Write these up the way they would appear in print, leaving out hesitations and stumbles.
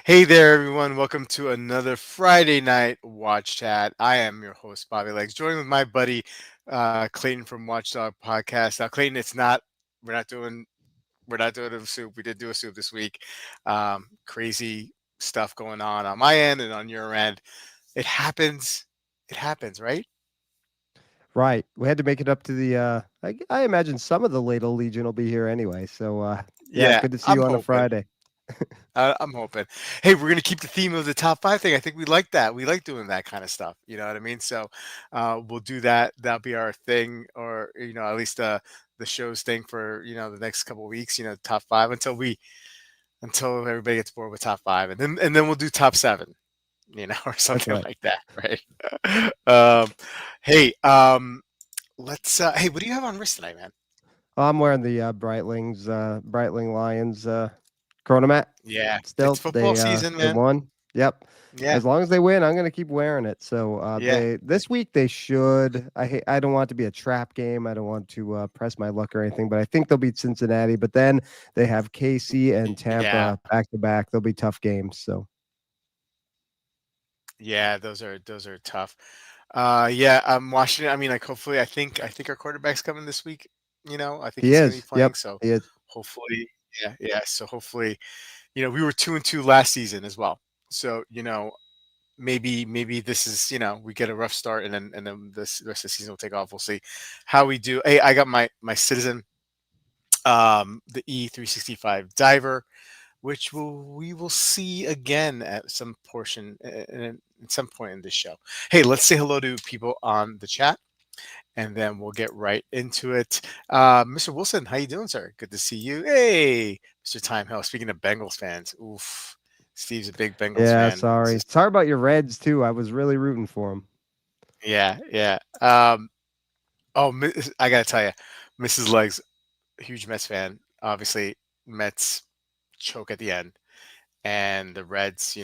Hey there, everyone. Welcome to another Friday night watch chat. I am your host, Bobby Legs, joined with my buddy Clayton from Watchdog Podcast. Now, Clayton, we're not doing we're not doing a soup. We did do a soup this week. Crazy stuff going on my end and on your end. It happens. It happens, right? Right. We had to make it up to the I imagine some of the Ladle Legion will be here anyway. So yeah, Yeah, good to see I'm you on a hoping. Friday. I'm hoping. Hey, we're gonna keep the theme of the top five thing. I think we like that. We like doing that kind of stuff. You know what I mean? So we'll do that. That'll be our thing, or at least the show's thing for the next couple of weeks. Top five until everybody gets bored with top five, and then we'll do top seven. Or That's something right. like that, right? Hey, let's. Hey, what do you have on wrist tonight, man? I'm wearing the Breitling Lions chronomat. Yeah, it's Still, football season, they man. won. Yep. Yeah, As long as they win, I'm gonna keep wearing it. So yeah, they this week they should. I don't want it to be a trap game. I don't want to press my luck or anything. But I think they'll beat Cincinnati. But then they have KC and yeah. Tampa back to back. They'll be tough games. So Yeah, those are tough. Yeah, I'm watching it. I mean, like, hopefully, I think our quarterback's coming this week. I think he he's going to be is. playing. Yep. So He is. hopefully, yeah, yeah. So hopefully, we were 2-2 last season as well. So maybe this is we get a rough start and then this rest of the season will take off. We'll see how we do. Hey, I got my Citizen, the E365 diver, which we will see again at some portion at some point in this show. Hey, let's say hello to people on the chat, and then we'll get right into it. Mr. Wilson, how you doing, sir? Good to see you. Hey, Mr. Time Hill. Speaking of Bengals fans, oof, Steve's a big Bengals Yeah, fan. It's sorry. just Sorry about your Reds too. I was really rooting for them. yeah, yeah. Oh, I gotta tell you, Mrs. Legs, huge Mets fan. Obviously, Mets choke at the end, and the Reds,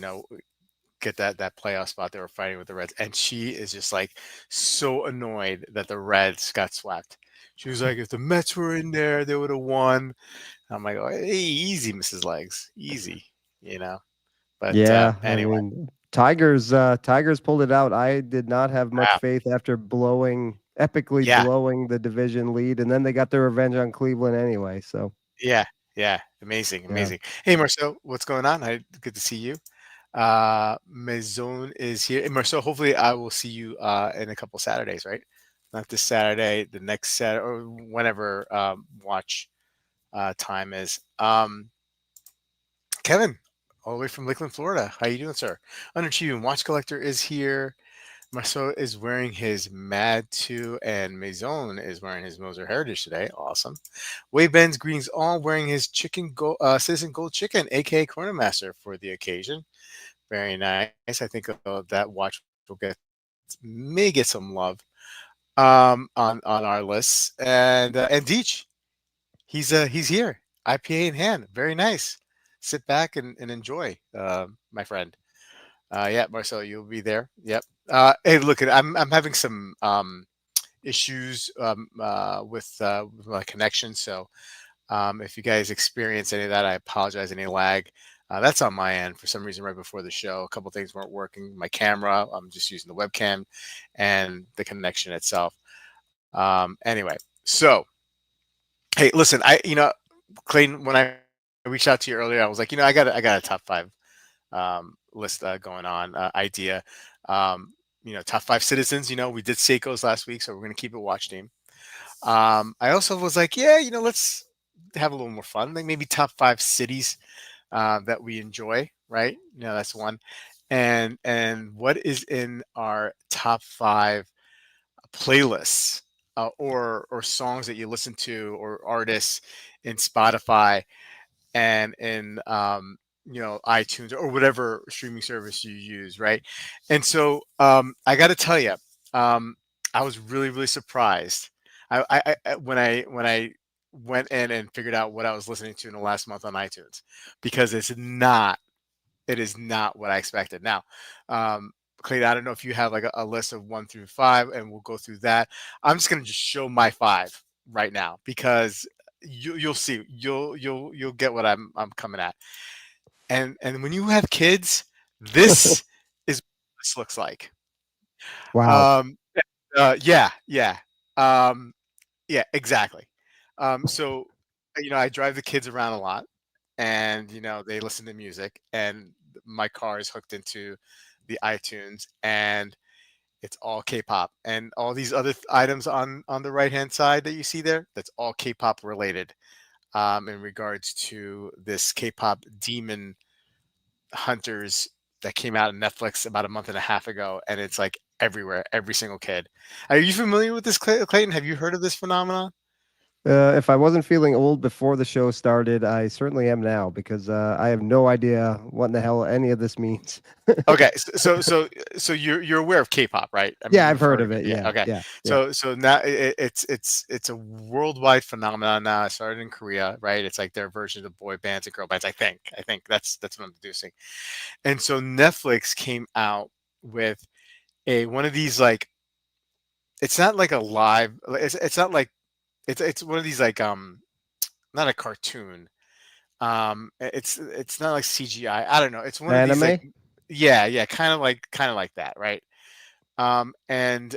get that playoff spot. They were fighting with the Reds, and she is just like so annoyed that the Reds got swept. She was like, "If the Mets were in there, they would have won." I'm like, "Oh, hey, easy, Mrs. Legs, easy," you know. But Yeah, I anyway, mean, Tigers pulled it out. I did not have much wow, faith after epically yeah, blowing the division lead, and then they got their revenge on Cleveland anyway. So yeah, yeah, amazing, yeah, amazing. Hey, Marceau, what's going on? Good to see you. Maison is here. And Marceau, hopefully I will see you in a couple Saturdays, right? Not this Saturday, the next Saturday, or whenever watch time is. Kevin, all the way from Lakeland, Florida. How you doing, sir? Underachieving Watch Collector is here. Marceau is wearing his Mad 2, and Maison is wearing his Moser Heritage today. Awesome. Wade Ben's Greens all wearing his Citizen Gold Chicken, aka Corner Master, for the occasion. Very nice. I think that watch will may get some love on our lists. And Deech, he's here, IPA in hand. Very nice. Sit back and enjoy, my friend. Yeah, Marcelo, you'll be there. Yep. Hey, look, I'm having some issues with my connection. So if you guys experience any of that, I apologize. Any lag, that's on my end. For some reason, right before the show, a couple things weren't working. My camera, I'm just using the webcam, and the connection itself. Anyway, so hey, listen, Clayton, when I reached out to you earlier, I was like, I got a top five list going on idea. Top five citizens. We did Seiko's last week, so we're gonna keep it watch team. I also was like, yeah, let's have a little more fun. Like maybe top five cities that we enjoy, right? That's one. And what is in our top five playlists or songs that you listen to or artists in Spotify and in iTunes or whatever streaming service you use, right? And so I got to tell you, um, I was really really surprised. When I went in and figured out what I was listening to in the last month on iTunes, because it is not what I expected. Now, Clayton, I don't know if you have like a list of 1 through 5, and we'll go through that. I'm just gonna just show my five right now because you'll see, you'll get what I'm coming at. And when you have kids, this is what this looks like. Wow. Um, yeah, yeah, um, yeah, exactly. So, I drive the kids around a lot, and they listen to music, and my car is hooked into the iTunes, and it's all K-pop, and all these other items on the right hand side that you see there. That's all K-pop related. In regards to this K-pop Demon Hunters that came out on Netflix about a month and a half ago, and it's like everywhere, every single kid. Are you familiar with this, Clayton? Have you heard of this phenomenon? If I wasn't feeling old before the show started, I certainly am now because I have no idea what in the hell any of this means. Okay, so you're aware of K-pop, right? I mean, Yeah, I've you've heard heard of of it, it. yeah. Yeah, Okay, yeah, yeah. so now it's a worldwide phenomenon now. It started in Korea, right? It's like their version of boy bands and girl bands. I think that's what I'm deducing. And so Netflix came out with a one of these, like, it's not like a live. It's not like it's one of these, like, not a cartoon. It's not like CGI. I don't know. It's one of these, like, Anime? yeah, yeah, kind of like that, right? And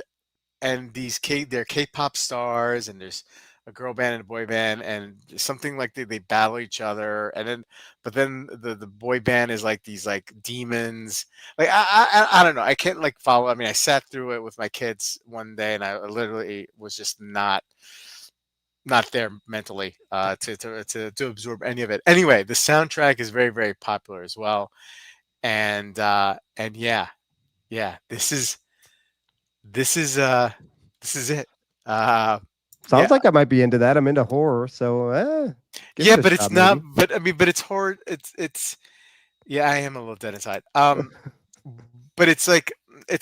these they're K-pop stars, and there's a girl band and a boy band, and something like they battle each other, and then but then the boy band is like these, like, demons. Like, I don't know. I can't, like, follow. I mean, I sat through it with my kids one day, and I literally was just not there mentally, to absorb any of it. Anyway, the soundtrack is very, very popular as well, and yeah, yeah, this is it. Uh, Sounds yeah, like I might be into that. I'm into horror, so give yeah, it a but it's shot, not. maybe. But I mean, but it's hard. It's yeah, I am a little dead inside. But it's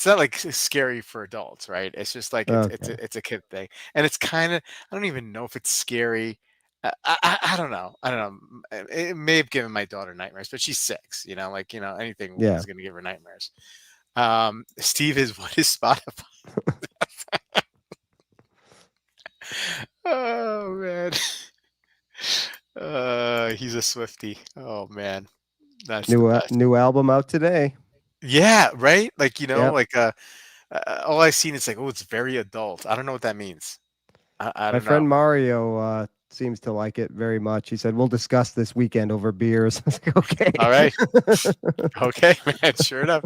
not like scary for adults, right? It's just like Okay. it's a kid thing, and it's kind of, I don't even know if it's scary. I don't know. I don't know. It may have given my daughter nightmares, but she's 6. Like, anything Yeah. is going to give her nightmares. Steve is what is Spotify? Oh man. He's a Swifty. Oh man, that's the best. New album out today. Yeah, right. Like, Yep. like, all I've seen is like, oh, it's very adult. I don't know what that means. I My don't know. friend Mario seems to like it very much. He said, "We'll discuss this weekend over beers." I was like, All right. okay. Okay, man. Sure enough.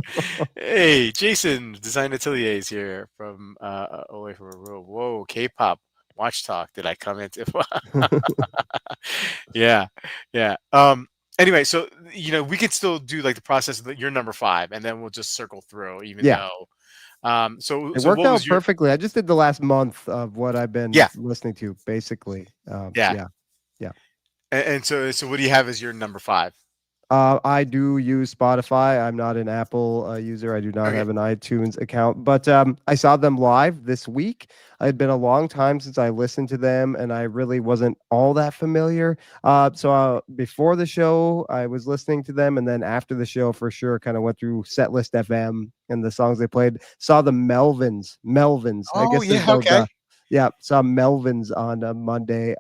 Hey, Jason, Design Ateliers here from away from a room. Whoa, K-pop watch talk. Did I come into? Yeah, yeah. Anyway, so we could still do, like, the process of your number 5, and then we'll just circle through, even Yeah. though. So It so worked what out was your? perfectly. I just did the last month of what I've been Yeah, listening to, basically. yeah. Yeah, yeah. And so what do you have as your number 5? I do use Spotify. I'm not an Apple user. I do not Okay. have an iTunes account, but I saw them live this week. It had been a long time since I listened to them, and I really wasn't all that familiar. So before the show, I was listening to them, and then after the show, for sure, kind of went through Setlist FM and the songs they played. Saw the Melvins. I Oh guess there's yeah. no Okay. the. Yeah, saw Melvins on Monday.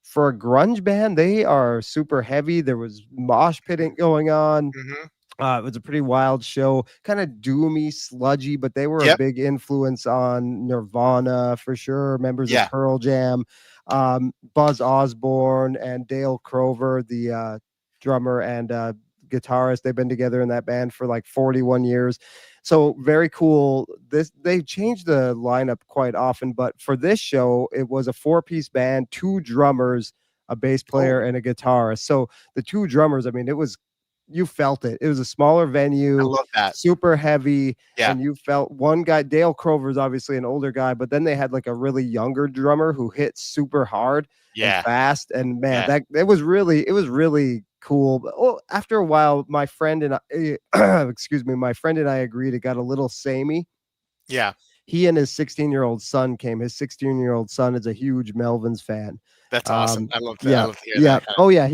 For a grunge band, they are super heavy. There was mosh pitting going on. Hmm. It was a pretty wild show, kind of doomy, sludgy, but they were a Yep. big influence on Nirvana for sure. Members of Yeah. Pearl Jam, Buzz Osborne, and Dale Crover, the drummer and guitarist. They've been together in that band for like 41 years. So very cool. This they changed the lineup quite often, but for this show, it was a four-piece band, two drummers, a bass player, Oh, and a guitarist. So the two drummers, I mean, it was you felt it. It was a smaller I venue, love that. super heavy, Yeah. and you felt one guy, Dale Crover is obviously an older guy, but then they had like a really younger drummer who hit super hard and Yeah. fast. And man, Yeah. that it was really cool. But after a while, my friend and I, excuse me, my friend and I agreed it got a little samey. Yeah. He and his 16-year-old son came. His 16-year-old son is a huge Melvins fan. That's awesome. I love to. I Yeah, love to hear yeah. that kind of. Oh yeah,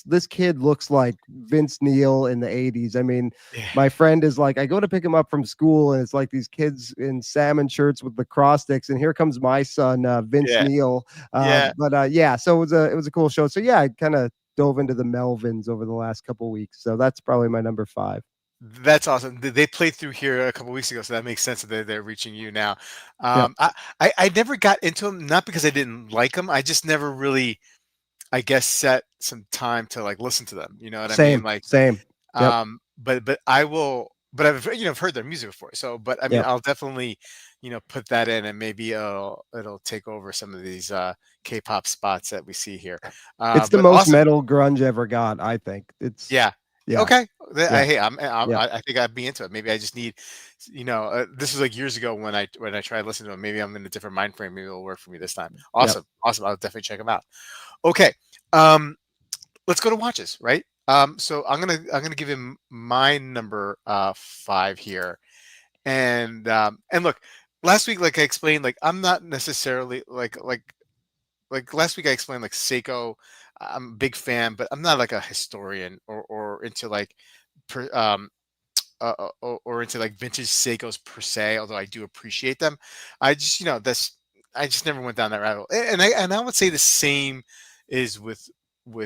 this kid looks like Vince Neil in the 80s. I mean, Yeah. my friend is like, I go to pick him up from school, and it's like these kids in salmon shirts with lacrosse sticks, and here comes my son, Vince Yeah. Neil. Yeah. But yeah, so it was a cool show. So yeah, I kind of dove into the Melvins over the last couple weeks. So that's probably my number five. That's awesome. They played through here a couple weeks ago, so that makes sense that they're reaching you now. Yep. I never got into them, not because I didn't like them. I just never really, I guess, set some time to like listen to them. You know what I mean? Same. Like, Same. Yep. but I will. But I've heard their music before. So, but I mean, Yep. I'll definitely put that in, and maybe it'll take over some of these K-pop spots that we see here. It's the But most awesome. metal grunge ever got, I think. It's Yeah. yeah. Okay. Yeah. Hey, Yeah. I think I'd be into it. Maybe I just need, this was like years ago when I tried listening to it. Maybe I'm in a different mind frame. Maybe it'll work for me this time. Yep. Awesome. Awesome. I'll definitely check them out. Okay. Um, let's go to watches, right? So I'm gonna give him my number five here, and look, last week, like I explained, like I'm not necessarily like last week I explained like Seiko. I'm a big fan, but I'm not like a historian or into like per, or into like vintage Seikos per se. Although I do appreciate them, I just that's I just never went down that rabbit hole. And I would say the same is with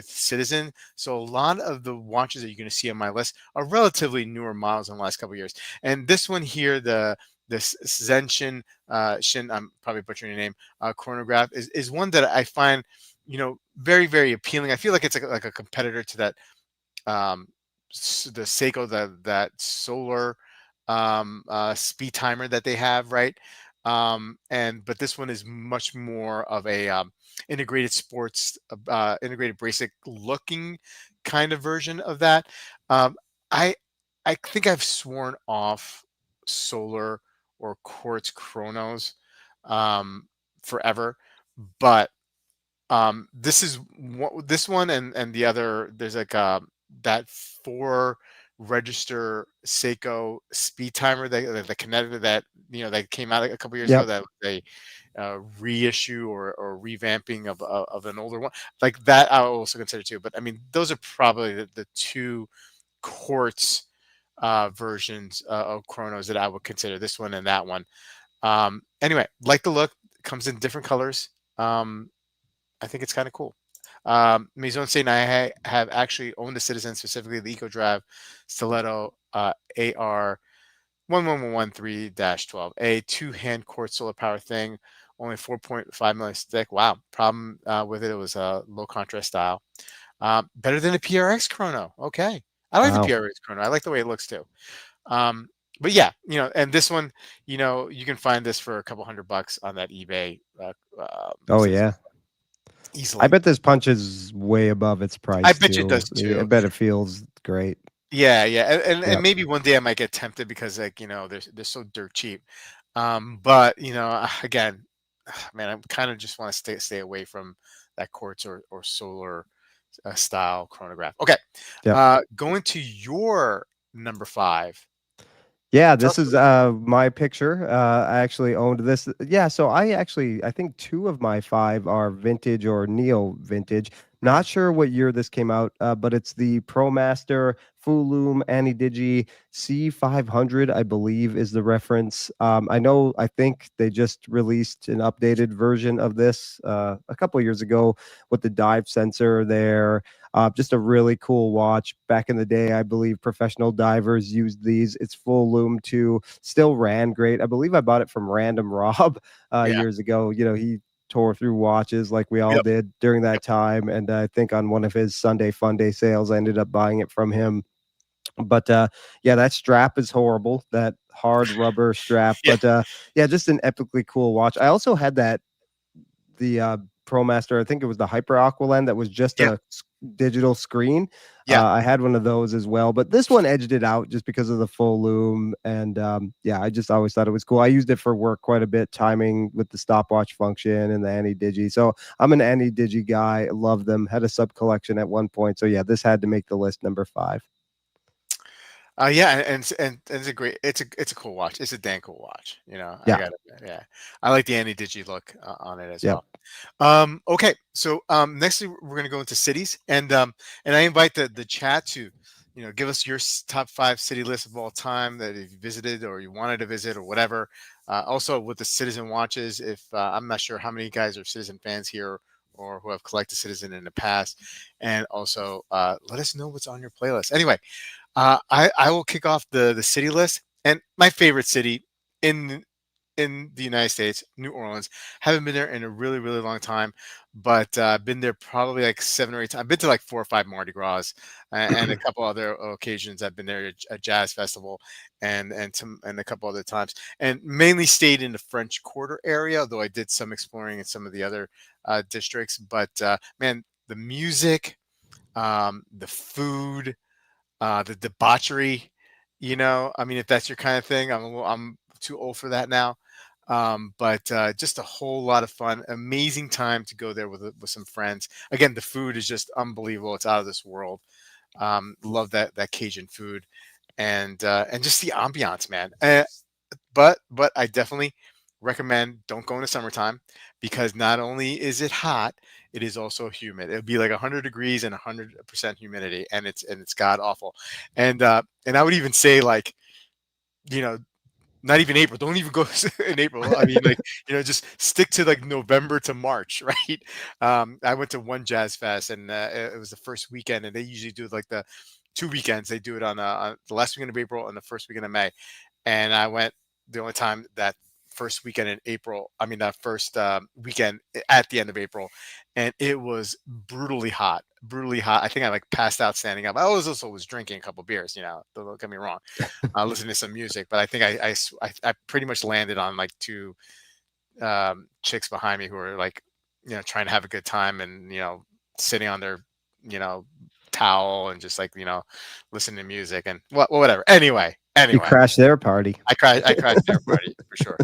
Citizen. So a lot of the watches that you're going to see on my list are relatively newer models in the last couple of years. And this one here, the Zenshin Shin, I'm probably butchering your name, chronograph is one that I find very very appealing. I feel like it's like a competitor to that the Seiko, that solar speed timer that they have, right? And but this one is much more of a integrated sports, integrated basic looking kind of version of that. Um, I I think I've sworn off solar or quartz chronos forever, but this is this one and the other. There's like that four register Seiko speed timer the Kinetic that that came out a couple years ago, Yep. that was a reissue or revamping of an older one like that. I also consider too. But I mean, those are probably the two quartz versions of chronos that I would consider, this one and that one. Anyway, like the look, comes in different colors. I think it's kind of cool. Maison Saint and have actually owned the Citizen, specifically the EcoDrive Stiletto AR 11113-12, a two-hand quartz solar power thing, only 4.5 millimeters thick. Wow. Problem with it was a low contrast style. Better than a PRX chrono. Okay. I like the Wow. PRX chrono. I like the way it looks too. Um, but yeah, and this one, you can find this for a couple $100 on that eBay Oh Citizen yeah. I easily. bet this punches way above its I price bet you it too. does I too. bet it feels great. Yeah, yeah, and Yep. maybe one day I might get tempted because like they're so dirt cheap. But again, man, I kind of just want to stay away from that quartz or solar style chronograph. Okay, Yep. going to your number five. Yeah, Tell this us is what it is. my picture. I actually owned this. Yeah, so I think two of my five are vintage or neo vintage. Not sure what year this came out, but it's the ProMaster Full Annie Digi C500, I believe, is the reference. I think they just released an updated version of this a couple years ago with the dive sensor there. Just a really cool watch. Back in the day, I believe professional divers used these. It's full loom too. Still ran great. I believe I bought it from Random Rob Yeah. years ago. He tore through watches like we all Yep. did during Yep. that time. And I think on one of his Sunday Fun Day sales, I ended up buying it from him. But yeah, that strap is horrible. That hard rubber strap. Yeah. But yeah, just an epically cool watch. I also had the ProMaster. I think it was the Hyper Aqualand that was just Yeah. a digital screen. Yeah. I had one of those as well, but this one edged it out just because of the full loom. And yeah, I just always thought it was cool. I used it for work quite a bit, timing with the stopwatch function and the Annie Digi. So I'm an Annie Digi guy. Love them. Had a sub collection at one point. So yeah, this had to make the list number five. Yeah, and it's a great, it's a cool watch. It's a dang cool watch. I Yeah. got it. Yeah, I like the Annie Digi look on it as Yep. well. Okay, so next we're gonna go into cities, and I invite the chat to, give us your top five city list of all time that you visited or you wanted to visit or whatever. Also with the Citizen watches, if I'm not sure how many guys are Citizen fans here or who have collected Citizen in the past, and also let us know what's on your playlist. Anyway, I will kick off the city list, and my favorite city in the United States, New Orleans. Haven't been there in a really, really long time, but I've been there probably like 7 or 8 times. I've been to like 4 or 5 Mardi Gras and a couple other occasions. I've been there at a jazz festival and a couple other times, and mainly stayed in the French Quarter area. Though I did some exploring in some of the other districts. But man, the music, the food, the debauchery. I mean, if that's your kind of thing, I'm too old for that now. But just a whole lot of fun, amazing time to go there with some friends. Again, the food is just unbelievable; it's out of this world. Love that Cajun food, and just the ambiance, man. But I definitely recommend don't go in the summertime because not only is it hot, it is also humid. It'll be like 100 degrees and 100% humidity, and it's god awful. And I would even say like you know not even April. Don't even go in April. I mean, like just stick to like November to March, right? I went to one jazz fest, and it was the first weekend, and they usually do like the 2 weekends. They do it on the last weekend of April and the first weekend of May. And I went the only time that first weekend in April. I mean, that first weekend at the end of April, and it was brutally hot. Brutally hot. I think I like passed out standing up. I also was drinking a couple beers. Don't get me wrong, listening to some music. But I think I pretty much landed on like two chicks behind me who were like, trying to have a good time and sitting on their you know towel and just like listening to music and whatever. Anyway, You anyway, crashed their party. I crashed their party for sure.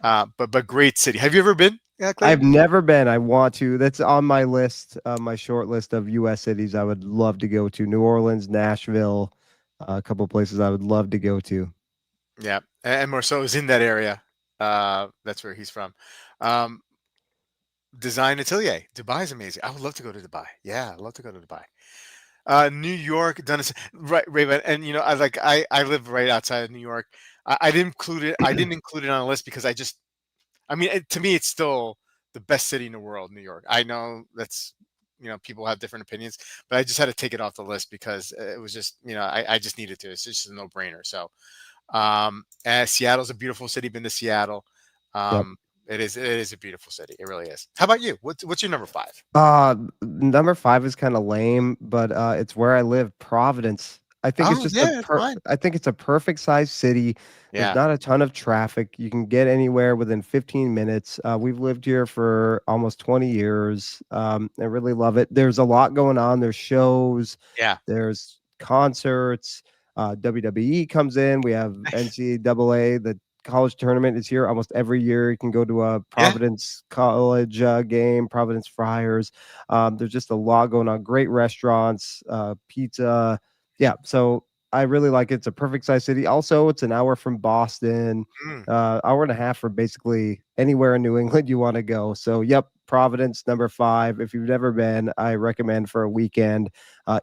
But great city. Have you ever been, I've Clayton? never been. I want to. That's on my list, my short list of U.S. cities I would love to go to. New Orleans, Nashville, a couple places I would love to go to. Yeah, and Marceau is in that area. That's where he's from. Um, Design Atelier. Dubai is amazing. I would love to go to Dubai. Yeah, I'd love to go to Dubai. New York, done right, Raven, and I live right outside of New York. I didn't include it. I didn't include it on a list because I mean, to me, it's still the best city in the world, New York. I know that's people have different opinions, but I just had to take it off the list because it was just I just needed to. It's just a no brainer. So, and Seattle's a beautiful city. Been to Seattle. Yep. It is a beautiful city. It really is. How about you? What's your number five? Number five is kind of lame, but it's where I live, Providence. Oh yeah, that's fine. I think it's a perfect size city. There's Yeah, not a ton of traffic. You can get anywhere within 15 minutes. We've lived here for almost 20 years. I really love it. There's a lot going on. There's shows, yeah, there's concerts. WWE comes in. We have NCAA. The college tournament is here almost every year. You can go to a yeah. Providence College game, Providence Friars. There's just a lot going on. Great restaurants, pizza. Yeah, so I really like it. It's a perfect size city. Also, it's an hour from Boston, Mm, hour and a half for basically anywhere in New England you want to go. So, yep, Providence, number five. If you've never been, I recommend for a weekend.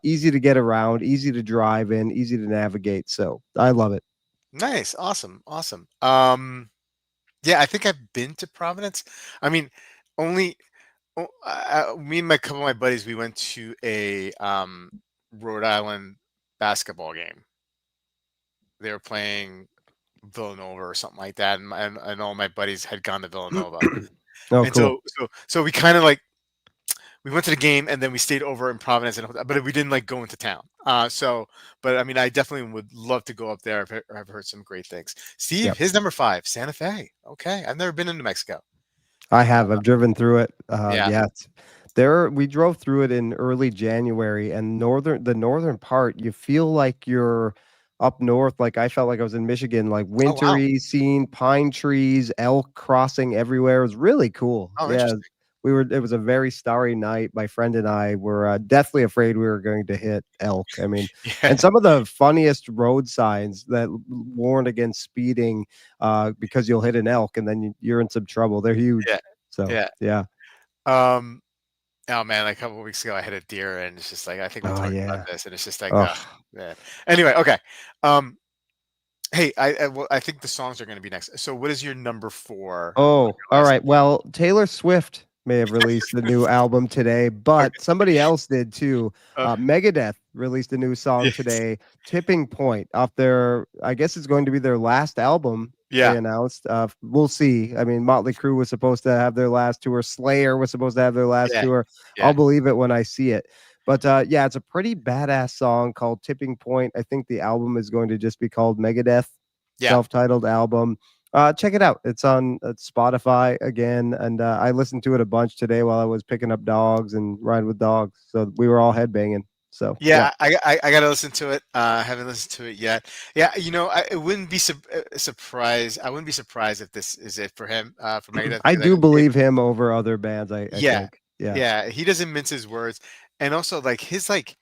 Easy to get around, easy to drive in, easy to navigate. So, I love it. nice, awesome, awesome. Yeah, I think I've been to Providence. I mean, only me and my couple of my buddies, we went to a Rhode Island basketball game. They were playing Villanova or something like that, and all my buddies had gone to Villanova, Oh, and cool. so we kind of like we went to the game and then we stayed over in Providence, but we didn't like go into town. But I mean, I definitely would love to go up there. I've heard some great things. Steve, Yep. his number five, Santa Fe. Okay, I've never been into Mexico. I Uh, have. I've driven through it. yeah, Yeah, there we drove through it in early January, and the northern part, you feel like you're up north. Like I felt like I was in Michigan, like oh wow, wintry scene, pine trees, elk crossing everywhere. It was really cool. oh Yeah, interesting. we were. It was a very starry night. My friend and I were deathly afraid we were going to hit elk. I mean, and Yeah, some of the funniest road signs that warn against speeding because you'll hit an elk and then you're in some trouble. They're yeah, huge. So, yeah. yeah. Um, oh man, like a couple of weeks ago, I hit a deer, and it's just like I think we Oh, talked about yeah. this, and it's just like, Oh. man. Anyway, okay. Um, hey, I think the songs are going to be next. So, what is your number four on Oh, your all list? right. Well, Taylor Swift, may have released the new album today, Okay. but somebody else did too. Uh, Megadeth released a new song yes. today, "Tipping Point," off their, I guess it's going to be their last album, they Yeah. announced. We'll see. I mean, Motley Crue was supposed to have their last tour, Slayer was supposed to have their last Yeah. tour. I'll Yeah. believe it when I see it. But yeah, it's a pretty badass song called "Tipping Point." I think the album is going to just be called Megadeth, Yeah. self-titled album. Check it out. It's on Spotify again, and I listened to it a bunch today while I was picking up dogs and riding with dogs. So we were all headbanging. So yeah, Yeah, I gotta listen to it. I haven't listened to it yet. Yeah, it wouldn't be surprised. I wouldn't be surprised if this is it for him, for Megadeth, I because do believe him over other bands. I yeah, think. Yeah. yeah, he doesn't mince his words, and also like his like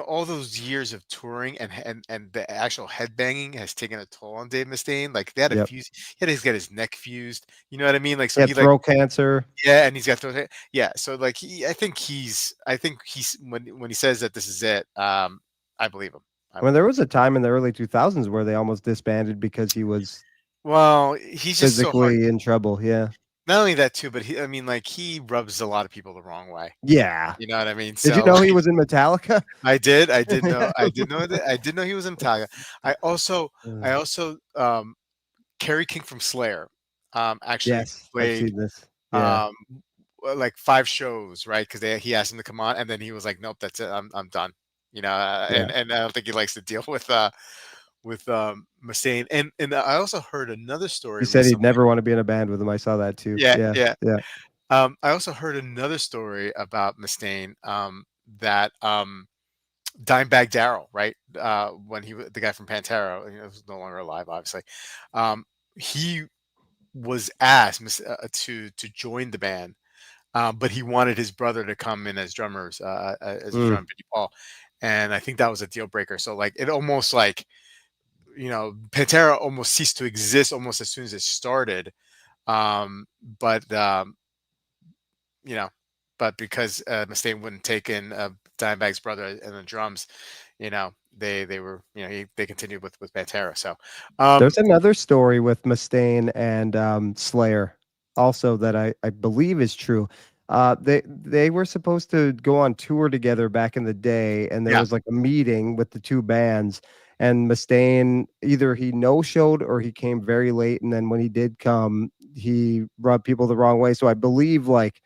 all those years of touring and the actual headbanging has taken a toll on Dave Mustaine. Like they had a Yep. fuse, he had to get his neck fused. You know what I mean? Like so Yeah. he like Throat cancer. yeah, and he's got those. Yeah, so like I think he's when he says that this is it. I believe him. I When there believe him. was a time in the early 2000s where they almost disbanded because he was Well, he's just so hard. physically in trouble. Yeah. Not only that too, but I mean, like he rubs a lot of people the wrong way. Yeah. You know what I mean? Did you So know he like, was in Metallica? I did know that, I did know he was in Metallica. I also, Uh, I also, Kerry King from Slayer, actually yes, I've played, seen this. Yeah. um, like 5 shows, right? Because he asked him to come on, and then he was like, "Nope, that's it. I'm done." Yeah. And I don't think he likes to deal with Mustaine. And I also heard another He story said he'd recently. never want to be in a band with him. I saw that too. Yeah, Yeah. yeah. Yeah. I also heard another story about Mustaine, that Dimebag Darrell, right? When the guy from Pantera, was no longer alive, obviously. He was asked to join the band, but he wanted his brother to come in as drummers, as a Mm. drum, Vinnie Paul, and I think that was a deal breaker. So like it almost like Pantera almost ceased to exist almost as soon as it started. But you know, but because Mustaine wouldn't take in Dimebag's brother and the drums, they were they continued with Pantera. So um, There's another story with Mustaine and Slayer, also that I believe is true. They were supposed to go on tour together back in the day, and there yeah, was like a meeting with the two bands. And Mustaine, either he no showed or he came very late, and then when he did come, he rubbed people the wrong way. So I believe like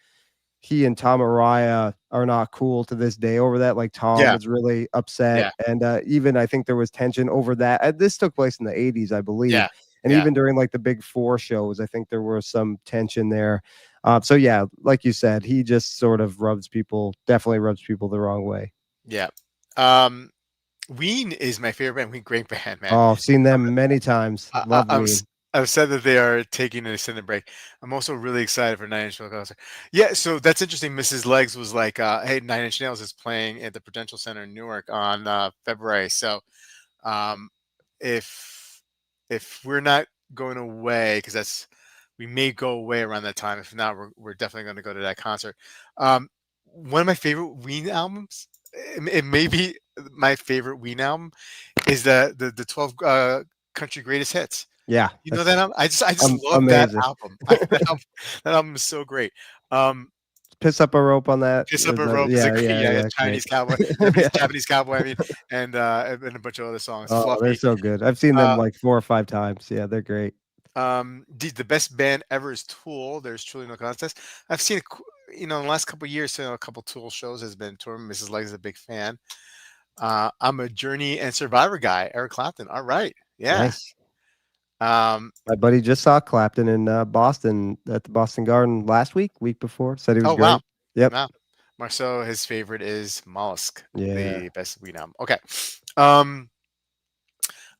he and Tom Araya are not cool to this day over that. Like Tom yeah, was really upset, yeah, and even I think there was tension over that. This took place in the '80s, I believe, yeah, and yeah, even during like the Big Four shows, I think there was some tension there. So yeah, like you said, he just sort of definitely rubs people the wrong way. yeah. Um, Ween is my favorite band. Ween, great band, man. Oh, I've seen them many times. Love I'm Ween. I've said that they are taking an extended break. I'm also really excited for Nine Inch Nails concert. Yeah, so that's interesting. Mrs. Legs was like, "Hey, Nine Inch Nails is playing at the Prudential Center in Newark on February." So, um, if we're not going away, because we may go away around that time. If not, we're definitely going to go to that concert. One of my favorite Ween albums. It may be my favorite Ween album is the 12 country greatest hits. Yeah, You know that that's album? I just love that amazing. album. That album is so great. Um, Piss up a rope on that. Kiss Up Is a that, Rope is a yeah, great, yeah, yeah, yeah, great. Chinese Cowboy, Yeah. Japanese Cowboy, I mean, and a bunch of other songs. Oh, they're Fluffy. so good. I've seen them Uh, like 4 or 5 times. Yeah, they're great. the best band ever is Tool. There's truly no contest. I've seen, in the last couple of years, a couple Tool shows has been touring. Mrs. Legs is a big fan. I'm a Journey and Survivor guy. Eric Clapton. All right. Yeah. Nice. Um, My buddy just saw Clapton in Boston at the Boston Garden last week before. Said he was oh, wow. great. Yep. Wow. Marceau, his favorite is Mollusk, Yeah. the best we know. Okay. Um,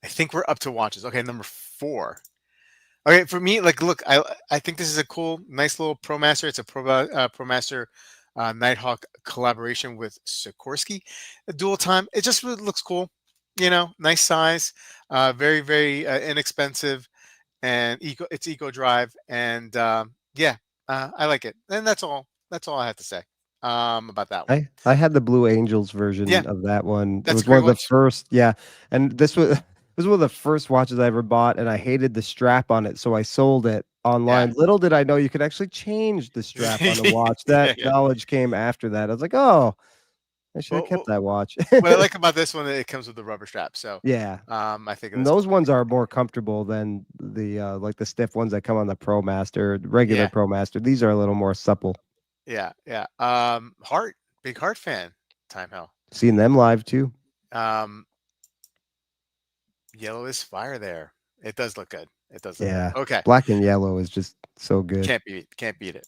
I think we're up to watches. Okay, number 4. Okay, for me, like, look, I think this is a cool, nice little ProMaster. It's a ProMaster Nighthawk collaboration with Sikorsky, a dual time. It just really looks cool, nice size, very very inexpensive, and It's eco drive, and yeah, I like it, and that's all. That's all I have to say about that one. I had the Blue Angels Yeah, version of that one. It that's a was one great of the watch. first, yeah, and this was this was one of the first watches I ever bought, and I hated the strap on it, so I sold it, Yeah. online. Little did I know you could actually change the strap on the watch. Yeah, That yeah. knowledge came after that. I was like, "Oh, I should have Well, kept well, that watch." what I like about this one, it comes with the rubber strap. So, Yeah, I think and that's those cool. ones are more comfortable than the, like, the stiff ones that come on the ProMaster, regular Yeah, ProMaster. These are a little more supple. yeah, yeah. Heart, big Heart fan. Time Hell. Seen them live too. Um, Yellow is fire there. It does look good. It does look good. Yeah, Okay. black and yellow is just so good. Can't beat it.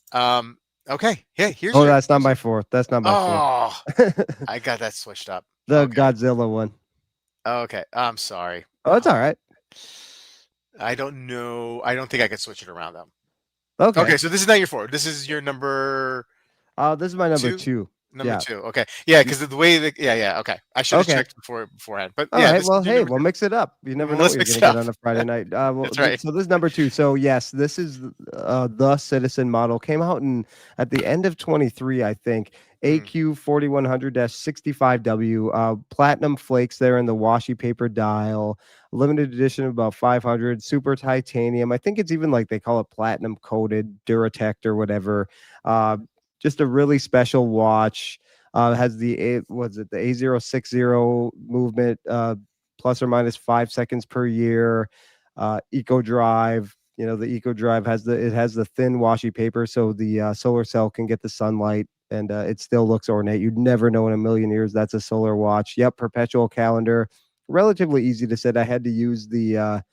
Okay. Yeah, Oh, that's not my 4th, that's not my 4th. oh, I got that switched up. The Okay. Godzilla one. Okay. I'm sorry. Oh, it's alright. I don't know. I don't think I could switch it around though. Okay. Okay, so this is not your four. This is your number This is my number two. 2. Number Yeah. two. Okay. Yeah, Y because the way that yeah, yeah, okay. I should have Okay. checked beforehand. But yeah, Alright, this well, is your hey, number we'll two. mix it up. You never Well, know what let's you're mix gonna it get up. on a Friday night. Well, That's right. so this is number 2. So, yes, this is, the Citizen model. Came out in at the end of '23, I think. Mm, AQ 4100-65W, platinum flakes there in the washi paper dial, limited edition of about 500, super titanium. I think it's even like they call it platinum coated Duratect or whatever. Uh, just a really special watch. Has the was it the A060 movement, plus or minus 5 seconds per year. Eco Drive. You know, the Eco Drive has the thin washy paper, so the solar cell can get the sunlight, and it still looks ornate. You'd never know in a million years that's a solar watch. Yep, perpetual calendar. Relatively easy to set. I had to use the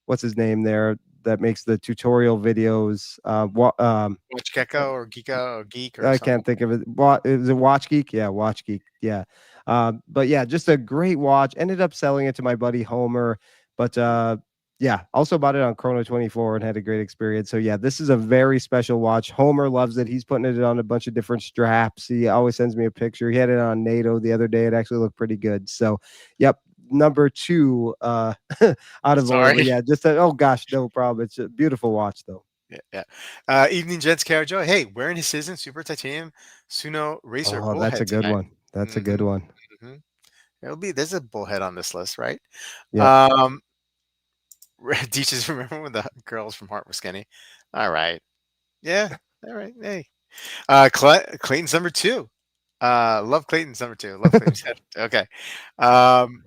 what's his name there that makes the tutorial videos. Watch Gecko or Geeko or Geek or I something. can't think of it. Is it Watch Geek? Yeah, Watch Geek. Yeah. But yeah, just a great watch. Ended up selling it to my buddy Homer, but yeah, also bought it on Chrono 24 and had a great experience. So yeah, this is a very special watch. Homer loves it. He's putting it on a bunch of different straps. He always sends me a picture. He had it on NATO the other day. It actually looked pretty good. So, yep, number 2 out of order. But Sorry. yeah, oh gosh, no problem. It's a beautiful watch though. Yeah, yeah. Evening Gents Karajo. Hey, wearing his Citizen Super Titanium Suno Racer Oh, that's a bullhead good tonight. one. That's a Mm-hmm. good one. Mm-hmm. There's a bullhead on this list, right? Yep. Um Deeches, remember when the girls from Heart were skinny? All right. Yeah. All right. Hey. Clayton's number two. Love Clayton's number two. Love Clayton's okay. Um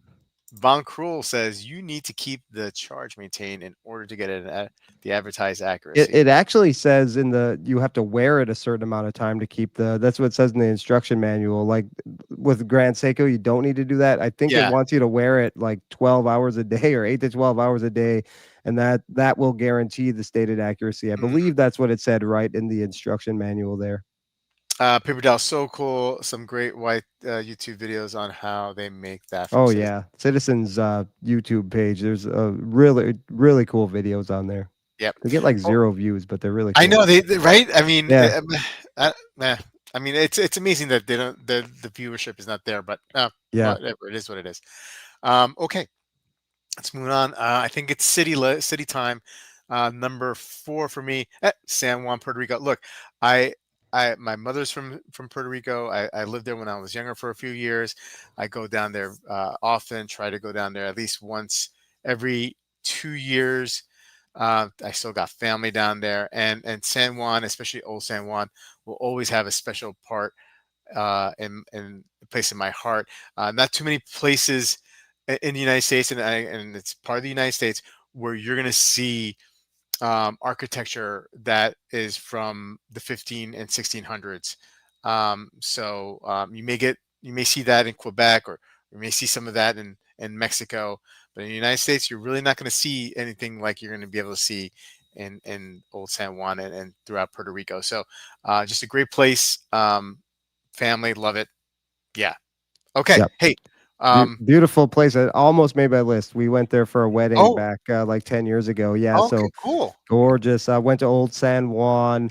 Von Cruel says you need to keep the charge maintained in order to get it at the advertised It accuracy. it actually says in the you have to wear it a certain amount of time to keep the that's what it says in the instruction manual. Like with Grand Seiko, you don't need to do that. I think it Yeah. wants you to wear it like 12 hours a day or 8 to 12 hours a day, and that will guarantee the stated accuracy. I Mhm. believe that's what it said right in the instruction manual there. Paper Doll, so cool. Some great white YouTube videos on how they make that from Oh Citizen. yeah, Citizens YouTube page. There's really cool videos on there. Yep. They get like Oh, 0 views, but they're really I cool. know they right. I mean, Yeah, eh, I mean, it's amazing that they don't the viewership is not there, but yeah. whatever. It is what it is. Okay, let's move on. I think it's city time. Number four for me, San Juan, Puerto Rico. Look, I, my mother's from Puerto Rico. I lived there when I was younger for a few years. I go down there often. Try to go down there at least once every 2 years. I still got family down there, and San Juan, especially Old San Juan, will always have a special part in a place in my heart. Not too many places in the United States, and it's part of the United States where you're going to see architecture that is from the 15 and 1600s. You may see that in Quebec, or you may see some of that in Mexico, but in the United States, you're really not going to see anything like you're going to be able to see in Old San Juan and throughout Puerto Rico. So, just a great place. Family love it. Yeah. Okay. Yep. Hey. Um, Beautiful place. It almost made my list. We went there for a wedding oh. back like 10 years ago. Yeah, Okay. so Cool. gorgeous. I went to Old San Juan.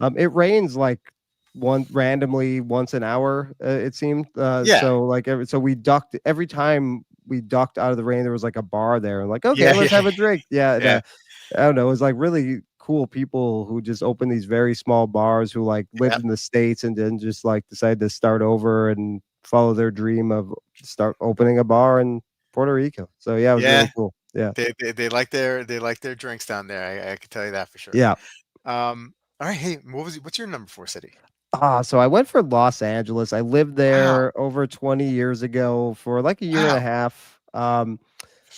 Yeah. It rains like one randomly once an hour, it seemed. Yeah. So like so we ducked every time we ducked out of the rain, there was like a bar there. And like, okay, Yeah. let's Yeah. have a drink. Yeah, and, Yeah. I don't know. It was like really cool people who just opened these very small bars who like lived Yeah. in the States and then just like decided to start over and follow their dream of start opening a bar in Puerto Rico. So yeah, it was Yeah. really cool. Yeah. they like their drinks down there. I can tell you that for sure. Yeah. All right. Hey, what's your number four city? So I went for Los Angeles. I lived Wow. there over 20 years ago for like a year and a Wow. half.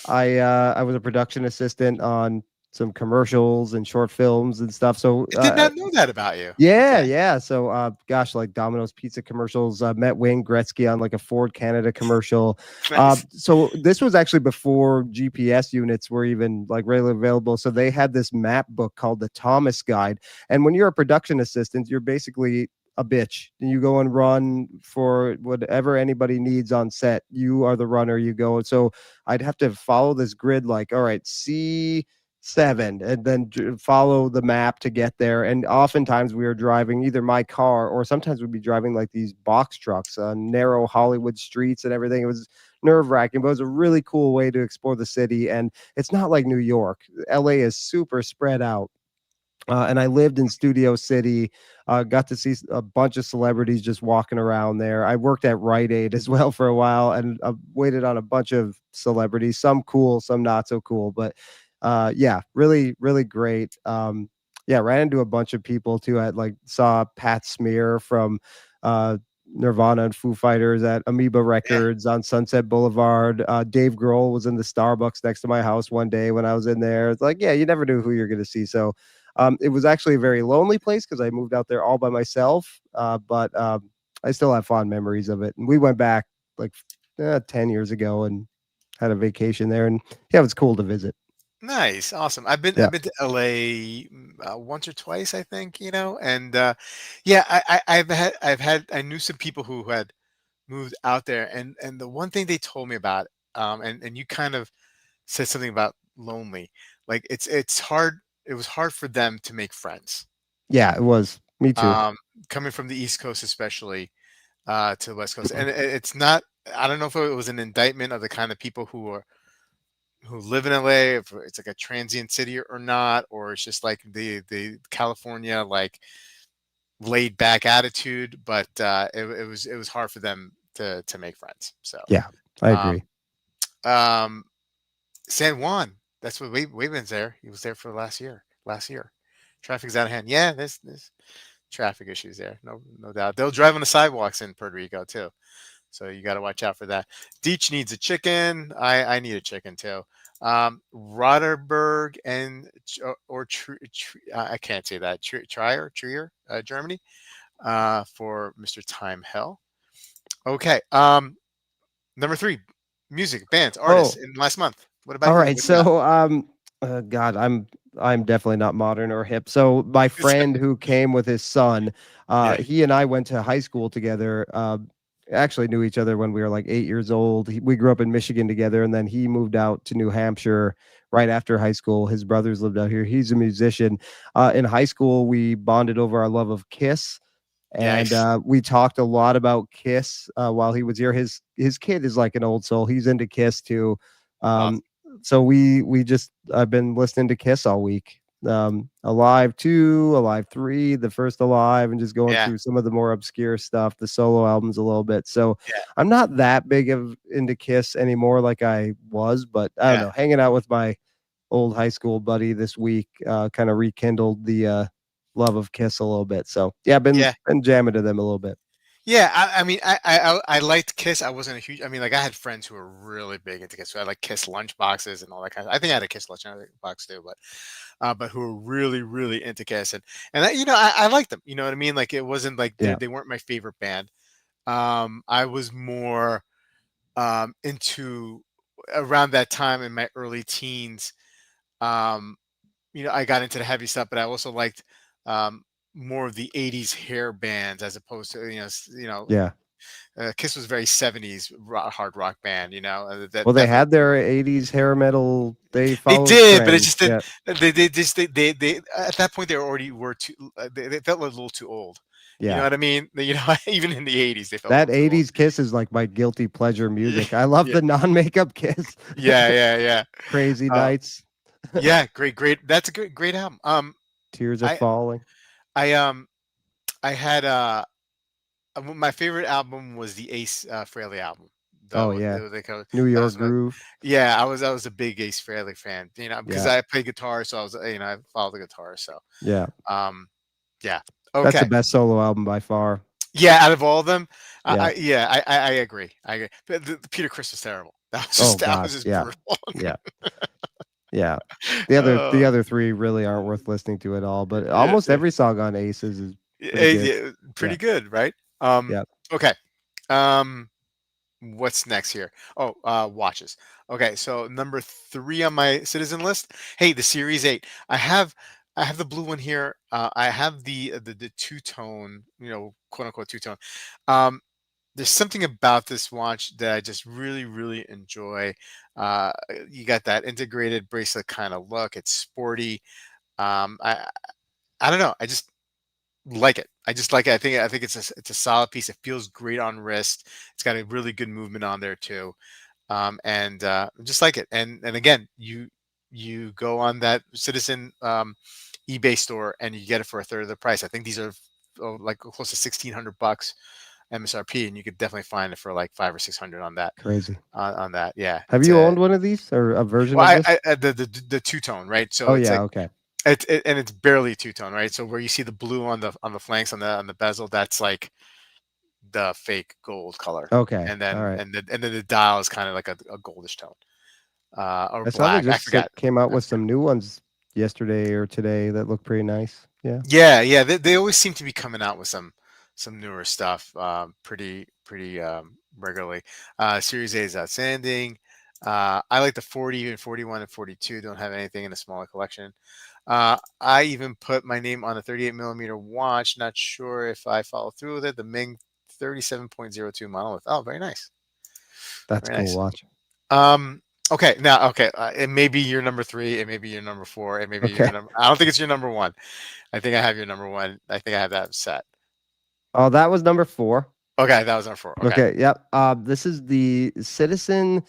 I was a production assistant on some commercials and short films and stuff. So I did not know that about you. yeah, Okay. yeah. So, gosh, like Domino's pizza commercials. Met Wayne Gretzky on like a Ford Canada commercial. Nice. So this was actually before GPS units were even like readily available. So they had this map book called the Thomas Guide. And when you're a production assistant, you're basically a bitch. You go and run for whatever anybody needs on set. You are the runner. You go. So I'd have to follow this grid. Like, all right, C7 and then follow the map to get there. And oftentimes we were driving either my car or sometimes we'd be driving like these box trucks on narrow Hollywood streets and everything. It was nerve wracking, but it was a really cool way to explore the city. And it's not like New York. LA is super spread out. And I lived in Studio City. Got to see a bunch of celebrities just walking around there. I worked at Rite Aid as well for a while, and waited on a bunch of celebrities. Some cool, some not so cool. But yeah, really, really great. Yeah, ran into a bunch of people too. I like saw Pat Smear from uh, Nirvana and Foo Fighters at Amoeba Yeah. Records on Sunset Boulevard. Dave Grohl was in the Starbucks next to my house one day when I was in there. It's like, yeah, you never knew who you're going to see. So it was actually a very lonely place because I moved out there all by myself. But I still have fond memories of it. And we went back like 10 years ago and had a vacation there. And yeah, it was cool to visit. Nice. Awesome. Yeah. I've been to LA once or twice, I think, and yeah, I knew some people who had moved out there, and the one thing they told me about, and you kind of said something about lonely. Like it's hard. It was hard for them to make friends. Yeah, it was. Me too. Um, Coming from the East Coast, especially to the West Coast, and it's not. I don't know if it was an indictment of the kind of people who live in LA, if it's like a transient city or not, or it's just like the California like laid back attitude. But it was hard for them to make friends. So Yeah, I um, agree. um, San Juan, that's what Wayman's there. He was there for last year. Last year, traffic's out of hand. Yeah, there's traffic issues there. No doubt. They'll drive on the sidewalks in Puerto Rico too. So you got to watch out for that. Deech needs a chicken. I need a chicken too. Roderberg and I can't say that. Trier, Germany, for Mr. Time Hell. Okay. Number three, music, bands, artists Oh, in the last month. What about all you? right. What do you got? So, God, I'm definitely not modern or hip. So, my friend who came with his son, Yeah. he and I went to high school together. Actually knew each other when we were like 8 years old. We grew up in Michigan together, and then he moved out to New Hampshire right after high school. His brothers lived out here. He's a musician. In high school, we bonded over our love of Kiss, and Nice. we talked a lot about Kiss while he was here. His kid is like an old soul. He's into Kiss too. Awesome. Um, so we just I've been listening to Kiss all week. Alive 2, Alive 3, the first Alive, and just going Yeah. through some of the more obscure stuff, the solo albums a little bit. So Yeah. I'm not that big of into Kiss anymore like I was, but I don't Yeah. know. Hanging out with my old high school buddy this week kind of rekindled the love of Kiss a little bit. So yeah, Yeah. been jamming to them a little bit. Yeah, I mean, I liked Kiss. I wasn't a huge. I mean, like I had friends who were really big into Kiss. So I had like Kiss lunch boxes and all that kind of. I think I had a Kiss lunch box too, but who were really really into Kiss and I liked them. You know what I mean? Like it wasn't like Yeah, they weren't my favorite band. I was more into around that time in my early teens. Um, I got into the heavy stuff, but I also liked um, more of the '80s hair bands as opposed to yeah. Kiss was very '70s hard rock band. That Well, they definitely had their '80s hair metal. They they followed did, but it trends. just didn't. Yeah, They just they at that point they already were too. They felt a little too old. You know yeah. what I mean? Even in the '80s, they felt a That little too old. '80s Kiss is like my guilty pleasure Yeah, music. I love yeah, the non-makeup Kiss. yeah. Crazy Uh, Nights, yeah, great. That's a great album. Tears Are I Falling. I I had my favorite album was the Ace Frehley album, Oh, It yeah. was like New that York was my Groove. yeah. I was a big Ace Frehley fan, because Yeah, I play guitar, so I was I follow the guitar, so yeah. um, yeah. That's the Okay, best solo album by far. yeah. Out of all of them, Yeah. yeah, I agree. I agree. But the Peter Chris was terrible. Oh That god. was just Yeah. brutal. Yeah. Yeah. The Oh, other 3 really aren't worth listening to at all, but yeah, almost yeah. every song on Aces is pretty good. Yeah, Yeah. pretty good, right? Um, Yeah. okay. Um, what's next here? Oh, watches. Okay, so number 3 on my citizen list. Hey, the Series 8. I have the blue one here. I have the two tone, quote unquote two tone. Um, there's something about this watch that I just really, really enjoy. Uh, you got that integrated bracelet kind of look. It's sporty. Um, I I don't know. I just like it. I just like it. I think it's a solid piece. It feels great on wrist. It's got a really good movement on there too. And just like it. And again, you go on that Citizen eBay store and you get it for a third of the price. I think these are like close to $1,600 MSRP, and you could definitely find it for like 5 or 600 on that. Crazy. On that, yeah. Have It's you a owned one of these or a version well, of this? the two tone, right? So Oh, it's yeah, like okay. and it's barely two tone, right? So where you see the blue on the flanks on the bezel, that's like the fake gold color, Okay. Alright. and then the dial is kind of like a goldish tone, or I saw they black. I just forgot. came out I with forgot. some new ones yesterday or today that look pretty nice. Yeah. Yeah, yeah. They always seem to be coming out with some newer stuff, pretty regularly. Series A is outstanding. I like the 40, even 41 and 42. Don't have anything in a smaller collection. I even put my name on a 38 millimeter watch. Not sure if I follow through with it. The Ming 37.02 monolith. Oh, very nice. That's a Very cool nice. watch. Um, okay, now, okay, it may be your number 3, it may be your number 4, it may be Okay. your number. I don't think it's your number 1. I think I have your number 1. I think I have that set. Oh, that was number 4. Okay, that was number 4. Okay. Okay, yep. This is the Citizen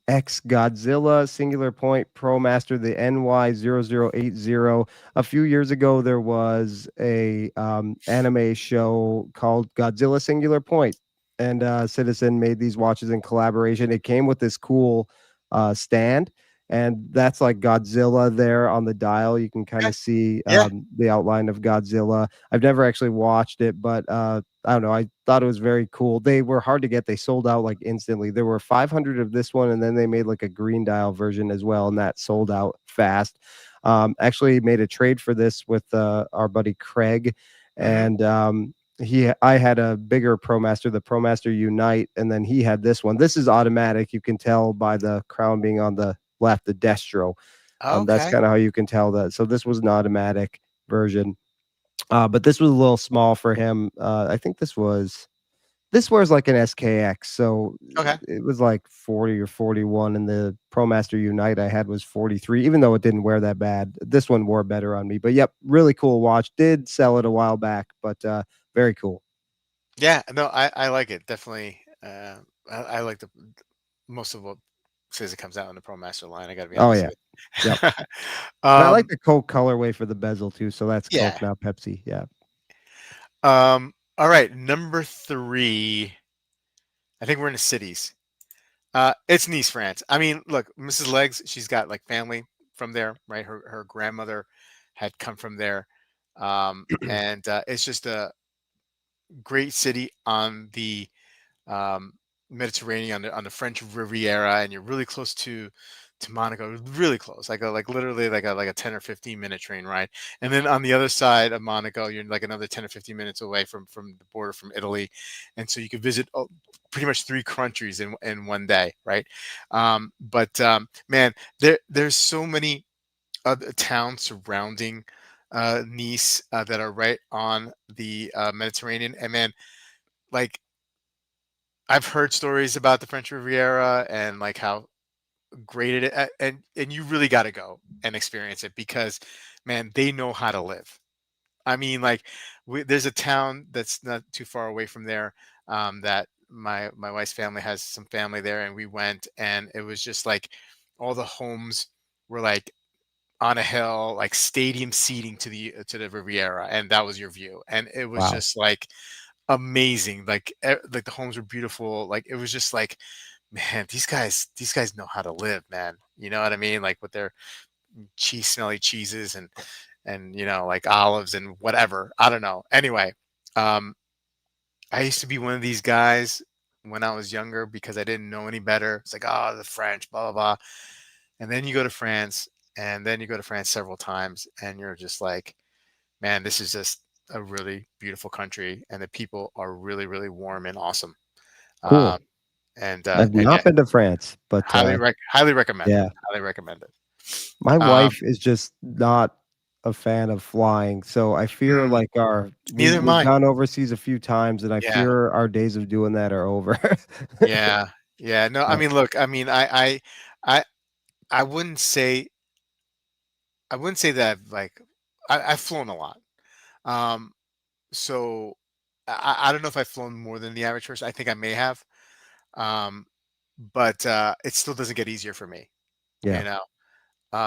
X Godzilla Singular Point Pro Master, the NY0080. A few years ago, there was a anime show called Godzilla Singular Point, and Citizen made these watches in collaboration. It came with this cool stand, and that's like Godzilla there on the dial. You can kind Okay. of see Yeah. the outline of Godzilla. I've never actually watched it, but I don't know. I thought it was very cool. They were hard to get. They sold out like instantly. There were 500 of this one, and then they made like a green dial version as well, and that sold out fast. Actually, made a trade for this with our buddy Craig, Mhm. and I had a bigger ProMaster, the ProMaster Unite, and then he had this one. This is automatic. You can tell by the crown being on the left, the Destro. That's Okay. kind of how you can tell that. So this was an automatic version, but this was a little small for him. I think this wears like an SKX, so Okay. it was like 40 or 41, and the ProMaster Unite I had was 43, even though it didn't wear that bad. This one wore better on me. But yep, really cool watch. Did sell it a while back, but very cool. Yeah, no, I like it. Definitely, I like the most of what says it comes out in the ProMaster line, I gotta be Oh honest yeah. with Yep. you. And I like Um, the Coke colorway for the bezel too, so that's yeah. Coke, not Pepsi. Yeah. All right, number 3, I think we're in the cities. It's Nice, France. I mean, look, Mrs. Legs, she's got like family from there, right? Her grandmother had come from there, and it's just a great city on the um, Mediterranean, on the French Riviera, and you're really close to Monaco, really close, like literally like a 10 or 15 minute train ride. And then on the other side of Monaco, you're like another 10 or 15 minutes away from the border from Italy, and so you could visit pretty much 3 countries in one day, right? But man, there's so many other towns surrounding Nice that are right on the Mediterranean, and man, like I've heard stories about the French Riviera and like how great it is, and you really got to go and experience it because, man, they know how to live. I mean, like there's a town that's not too far away from there that my wife's family has some family there, and we went, and it was just like all the homes were like on a hill, like stadium seating to the Riviera, and that was your view, and it was Wow. just like amazing. Like the homes were beautiful. Like it was just like man, these guys know how to live, man. You know what I mean? Like with their smelly cheeses and like olives and whatever. I don't know. Anyway, um, I used to be one of these guys when I was younger because I didn't know any better. It's like, oh, the French, blah blah blah. And then you go to France, and then you go to France several times, and you're just like, man, this is just a really beautiful country, and the people are really, really warm and awesome. Um, Cool. I've and yeah, not been to France, but highly recommend it. yeah. Highly recommend it. My Um, wife is just not a fan of flying, so I fear, mm, like, our neither am we've I. gone overseas a few times, and I Yeah, fear our days of doing that are over. yeah, yeah. No, I Yeah, mean, look, I mean, I, I wouldn't say, I wouldn't say that like, I've flown a lot. Um, so I don't know if I've flown more than the average person. I think I may have. Um, but it still doesn't get easier for me. yeah, You know,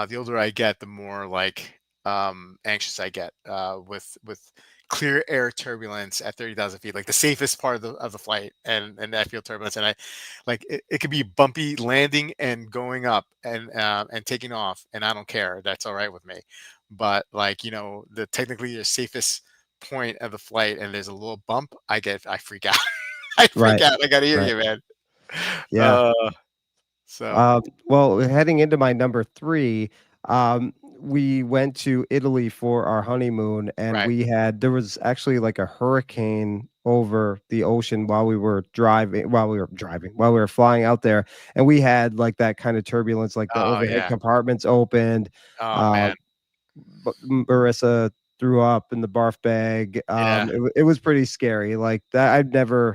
the older I get, the more like anxious I get with clear air turbulence at 30,000 feet, like the safest part of the flight, and that field turbulence, and I like it could be bumpy landing and going up and taking off, and I don't care. That's all right with me. But like the technically your safest point of the flight, and there's a little bump, I freak out. I freak right, out. I gotta hear right, you, man. yeah. Uh, so Well, heading into my number 3, we went to Italy for our honeymoon, and right. there was actually, like, a hurricane over the ocean while we were flying out there, and we had, like, that kinda turbulence, like, the Oh overhead yeah. compartments opened, Oh uh man. Marissa threw up in the barf bag. Yeah. It was pretty scary. Like that,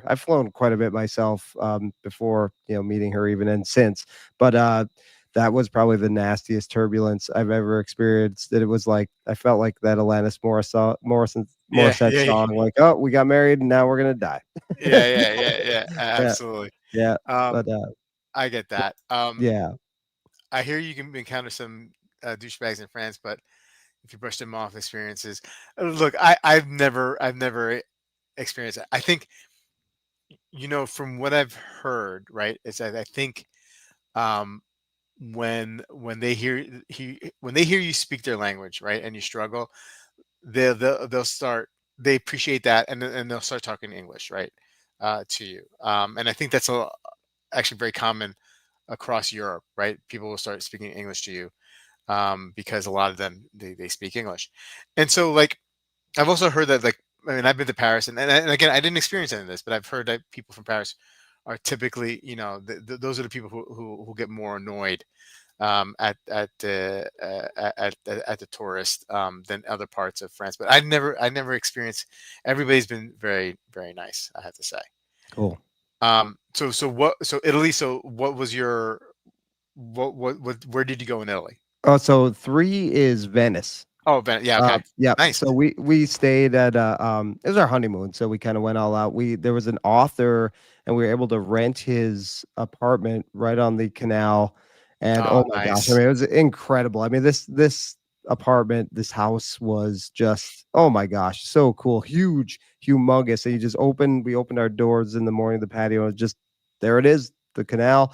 I've flown quite a bit myself before, meeting her even and since, but that was probably the nastiest turbulence I've ever experienced. That it was like I felt like that Alanis Yeah. Morissette Yeah. song, like, oh, we got married and now we're gonna die. Yeah. Yeah. Yeah. Yeah. Yeah, Absolutely. yeah, Um, but I get that. yeah, I hear you can encounter some douchebags in France, but if you brush them off experiences, look, I've never experienced it. I think from what I've heard, right, is that I think um, when when they hear you speak their language, right, and you struggle, they'll start they appreciate that, and they'll start talking English, right, to you. And I think that's actually very common across Europe, right? People will start speaking English to you because a lot of them they speak English, and so like I've also heard that like I mean I've been to Paris, and again I didn't experience any of this, but I've heard that people from Paris are typically those are the people who get more annoyed at the tourist than other parts of France. But I never experienced. Everybody's been very very nice. I have to say. cool. So Italy. So what was your what where did you go in Italy? Oh, so 3 is Venice. Oh, yeah. Okay. Yep. Nice. So we stayed at it was our honeymoon, so we kinda went all out. There was an author, and we were able to rent his apartment right on the canal, and Oh, oh my gosh, I nice. mean, it was incredible. I mean, this apartment, this house was just, oh my gosh, so cool, huge, humongous. And we opened our doors in the morning, the patio, and just there it is, the canal,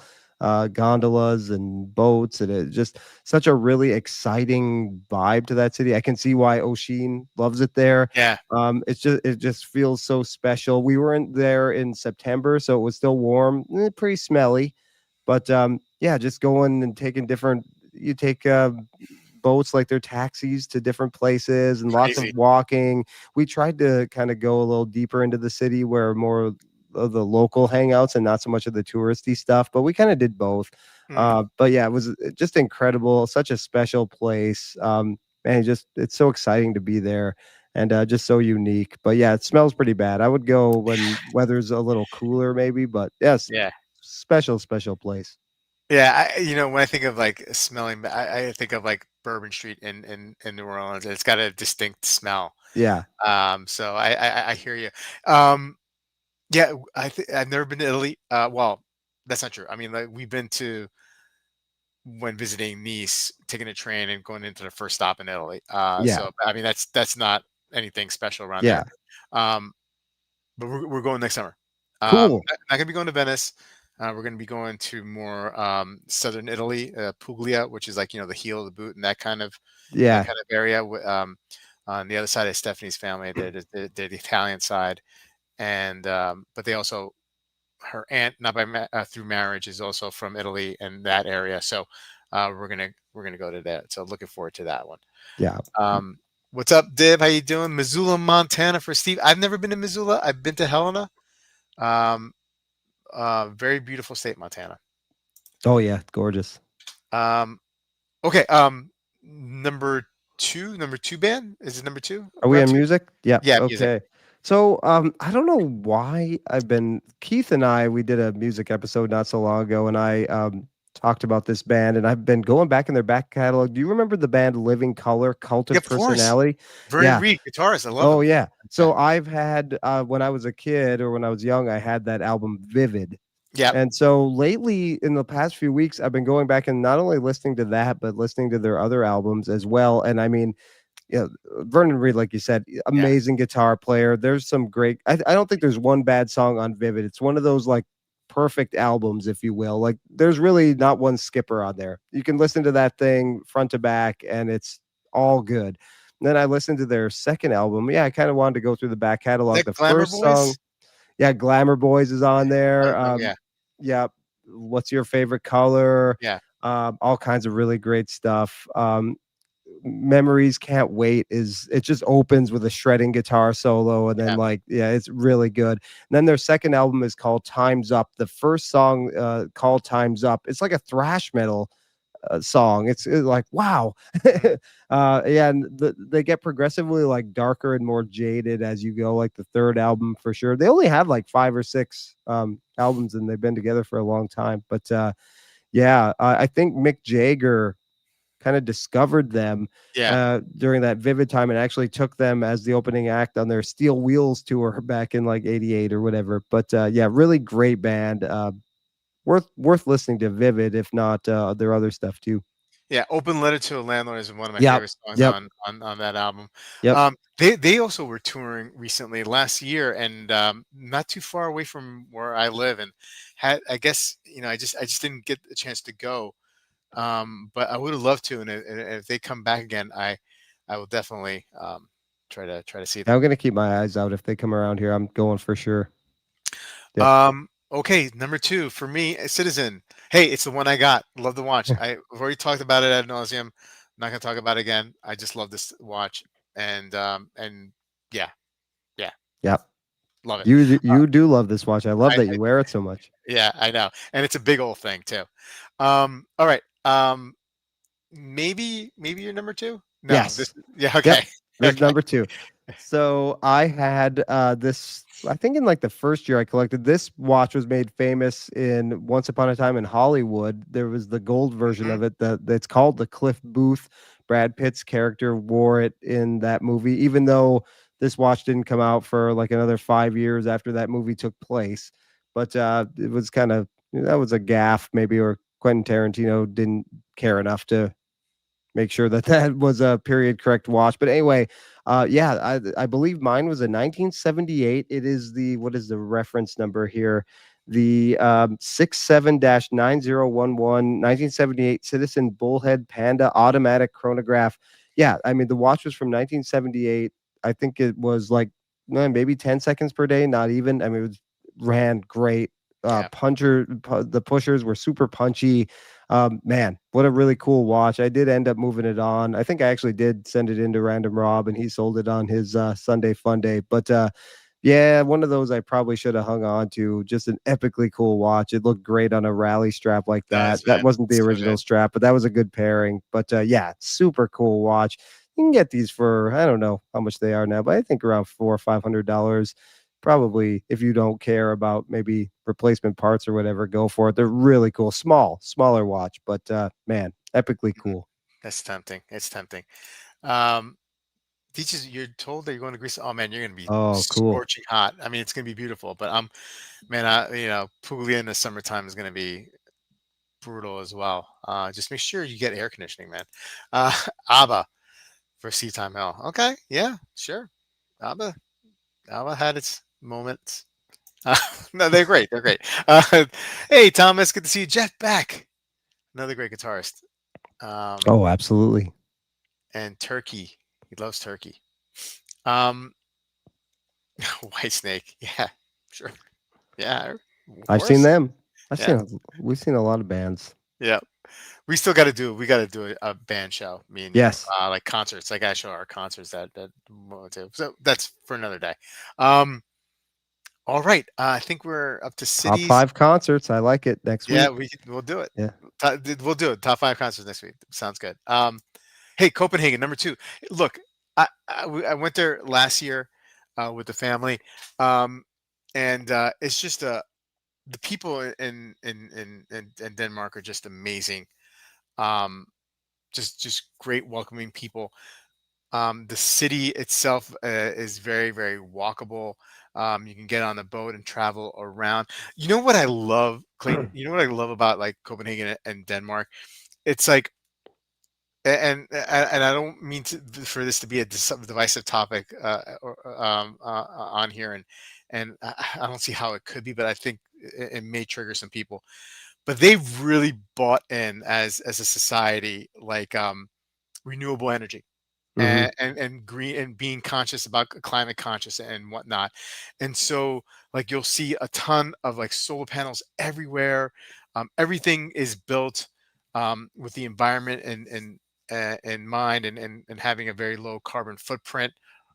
gondolas and boats, and it just such a really exciting vibe to that city. I can see why Oshin loves it there. Yeah. It just feels so special. We weren't there in September, so it was still warm, pretty smelly, but yeah, just going and taking different. You take boats like they're taxis to different places and lots of Crazy. walking. We tried to kind of go a little deeper into the city where more of the local hangouts and not so much of the touristy stuff, but we kind of did both. Mm, But yeah, it was just incredible, such a special place. Man, it's so exciting to be there and just so unique. But yeah, it smells pretty bad. I would go when weather's a little cooler, maybe. But yes, yeah. special, special place. Yeah. When I think of like smelling, I think of like Bourbon Street in New Orleans. It's got a distinct smell. Yeah, So I hear you. Um, yeah. I've never been to Italy. Well, that's not true. I mean, like we've been to when visiting Nice, taking a train and going into the first stop in Italy. yeah, So I mean, that's not anything special around there. yeah. Um, but we're going next summer. Cool. Not gonna be going to Venice. We're going to be going to more southern Italy, Puglia, which is like the heel of the boot and that Yeah, kind of area. On the other side of Stephanie's family, they're the Italian side, and but they also her aunt, not through marriage, is also from Italy and that area. So we're gonna go to that. So looking forward to that one. yeah. Um, what's up, Dib? How you doing? Missoula, Montana for Steve. I've never been to Missoula. I've been to Helena. Um, very beautiful state, Montana. Oh yeah, gorgeous. Um, okay. Number two band is it number two? Are we Round on two? music? Yeah. Yeah, music. Okay. So, I don't know why I've been Keith and I, we did a music episode not so long ago, and I talked about this band, and I've been going back in their back catalog. Do you remember the band Living Color, Cult Yeah, of of course. Personality? Vernon Yeah. Reed, guitarist. I love Oh him. yeah. Yeah. So I've had when I was a kid or when I was young, I had that album Vivid. Yep. And so lately, in the past few weeks, I've been going back and not only listening to that, but listening to their other albums as well. And I mean, yeah, Vernon Reid, like you said, Yeah. amazing guitar player. There's some great. I don't think there's one bad song on Vivid. It's one of those like perfect albums, if you will. Like there's really not one skipper on there. You can listen to that thing front to back, and it's all good. And then I listened to their second album. Yeah, I kind of wanted to go through the back Is catalog. that The Glamour first song, Boys? yeah, Glamour Boys is on there. Yeah. Yeah, what's your favorite color? Yeah. All kinds of really great stuff. Memories Can't Wait is it just opens with a shredding guitar solo and then Yeah. like yeah, it's really good. And then their second album is called Time's Up. The first song called Time's Up. It's like a thrash metal song. It's like wow. Mhm. Yeah, and they get progressively like darker and more jaded as you go, like the third album for sure. They only have like 5 or 6 albums and they've been together for a long time. But yeah, I think Mick Jagger kind of discovered them Yeah. during that Vivid time and actually took them as the opening act on their Steel Wheels tour back in like '88 or whatever. But yeah, really great band. Worth listening to Vivid, if not their other stuff too. Yeah. Open Letter to a Landlord is one of my Yep. favorite songs Yep. on that album. Yep. They also were touring recently last year and not too far away from where I live and had I guess I just didn't get a chance to go. But I would have loved to, and if they come back again, I will definitely try to see I'm them. gonna keep my eyes out if they come around here. I'm going for sure. Yep. Okay, number two for me, Citizen. Hey, it's the one I got. Love the watch. I've already talked about it ad nauseum. Not gonna talk about it again. I just love this watch, and yeah, yeah, Yep. love it. You do love this watch. I love that I you wear it so much. yeah, I know, and it's a big old thing too. All right. Maybe you're number two. No, this. Yes. Yeah, Yep. okay, This is okay. number 2. So I had this. I think in like the first year I collected this watch was made famous in Once Upon a Time in Hollywood. There was the gold version Mhm. of it that's called the Cliff Booth. Brad Pitt's character wore it in that movie, even though this watch didn't come out for like another 5 years after that movie took place. But it was kind of that was a gaffe, maybe, or Quentin Tarantino didn't care enough to make sure that that was a period correct watch. But anyway, yeah, I believe mine was a 1978. It is the what is the reference number here? The 67-9011 1978 Citizen Bullhead Panda automatic chronograph. Yeah, I mean the watch was from 1978. I think it was like maybe 10 seconds per day, not even. I mean it was ran great. Yeah. The pushers were super punchy. Man, what a really cool watch. I did end up moving it on. I think I actually did send it into Random Rob and he sold it on his Sunday Fun Day. But yeah, one of those I probably should have hung on to. Just an epically cool watch. It looked great on a rally strap like that. Does, That man. wasn't the So original good. strap, but that was a good pairing. But yeah, super cool watch. You can get these for I don't know how much they are now, but I think around $400 or $500. Probably if you don't care about maybe replacement parts or whatever, go for it. They're really cool. Smaller watch, but man, epically Mhm. cool. That's tempting. It's tempting. Um, Teachers, you're told that you're going to Greece. Oh man, you're going to be Oh, cool. scorching hot. I mean, it's going to be beautiful. But man, Puglia in the summertime is going to be brutal as well. Just make sure you get air conditioning, man. Uh, ABBA for Sea Time Hell. Okay, yeah, sure. ABBA, ABBA had its moments. Uh, no, they're great. They're great. Uh, hey, Thomas, good to see you. Jeff Beck, another great guitarist. Um, Oh, absolutely. and Turkey. He loves Turkey. Um, White Snake. Yeah, sure. Yeah, of I've seen course. them. I've Yeah, seen we've seen a lot of bands. yeah. We still got to do. We got to do a band show. Me and you, Yes. like concerts. Like I show our concerts that we want to. So that's for another day. Um, all right. I think we're up to Top cities. 5 concerts. I like it next Yeah, week. we'll do it. Yeah. We'll do it. Top five concerts next week. Sounds good. Hey, Copenhagen, number two. Look, I went there last year with the family, um, and it's just the people in Denmark are just amazing. Um, just great, welcoming people. The city itself is very, very walkable. You can get on the boat and travel around. You know what I love, Clayton? You know what I love about like Copenhagen and Denmark? It's like, and I don't mean for this to be a divisive topic on here, and I don't see how it could be, but I think it may trigger some people. But they've really bought in as a society, like renewable energy Mhm. and green and being conscious about climate conscious and whatnot. And so like you'll see a ton of like solar panels everywhere. Everything is built with the environment in mind, and having a very low carbon footprint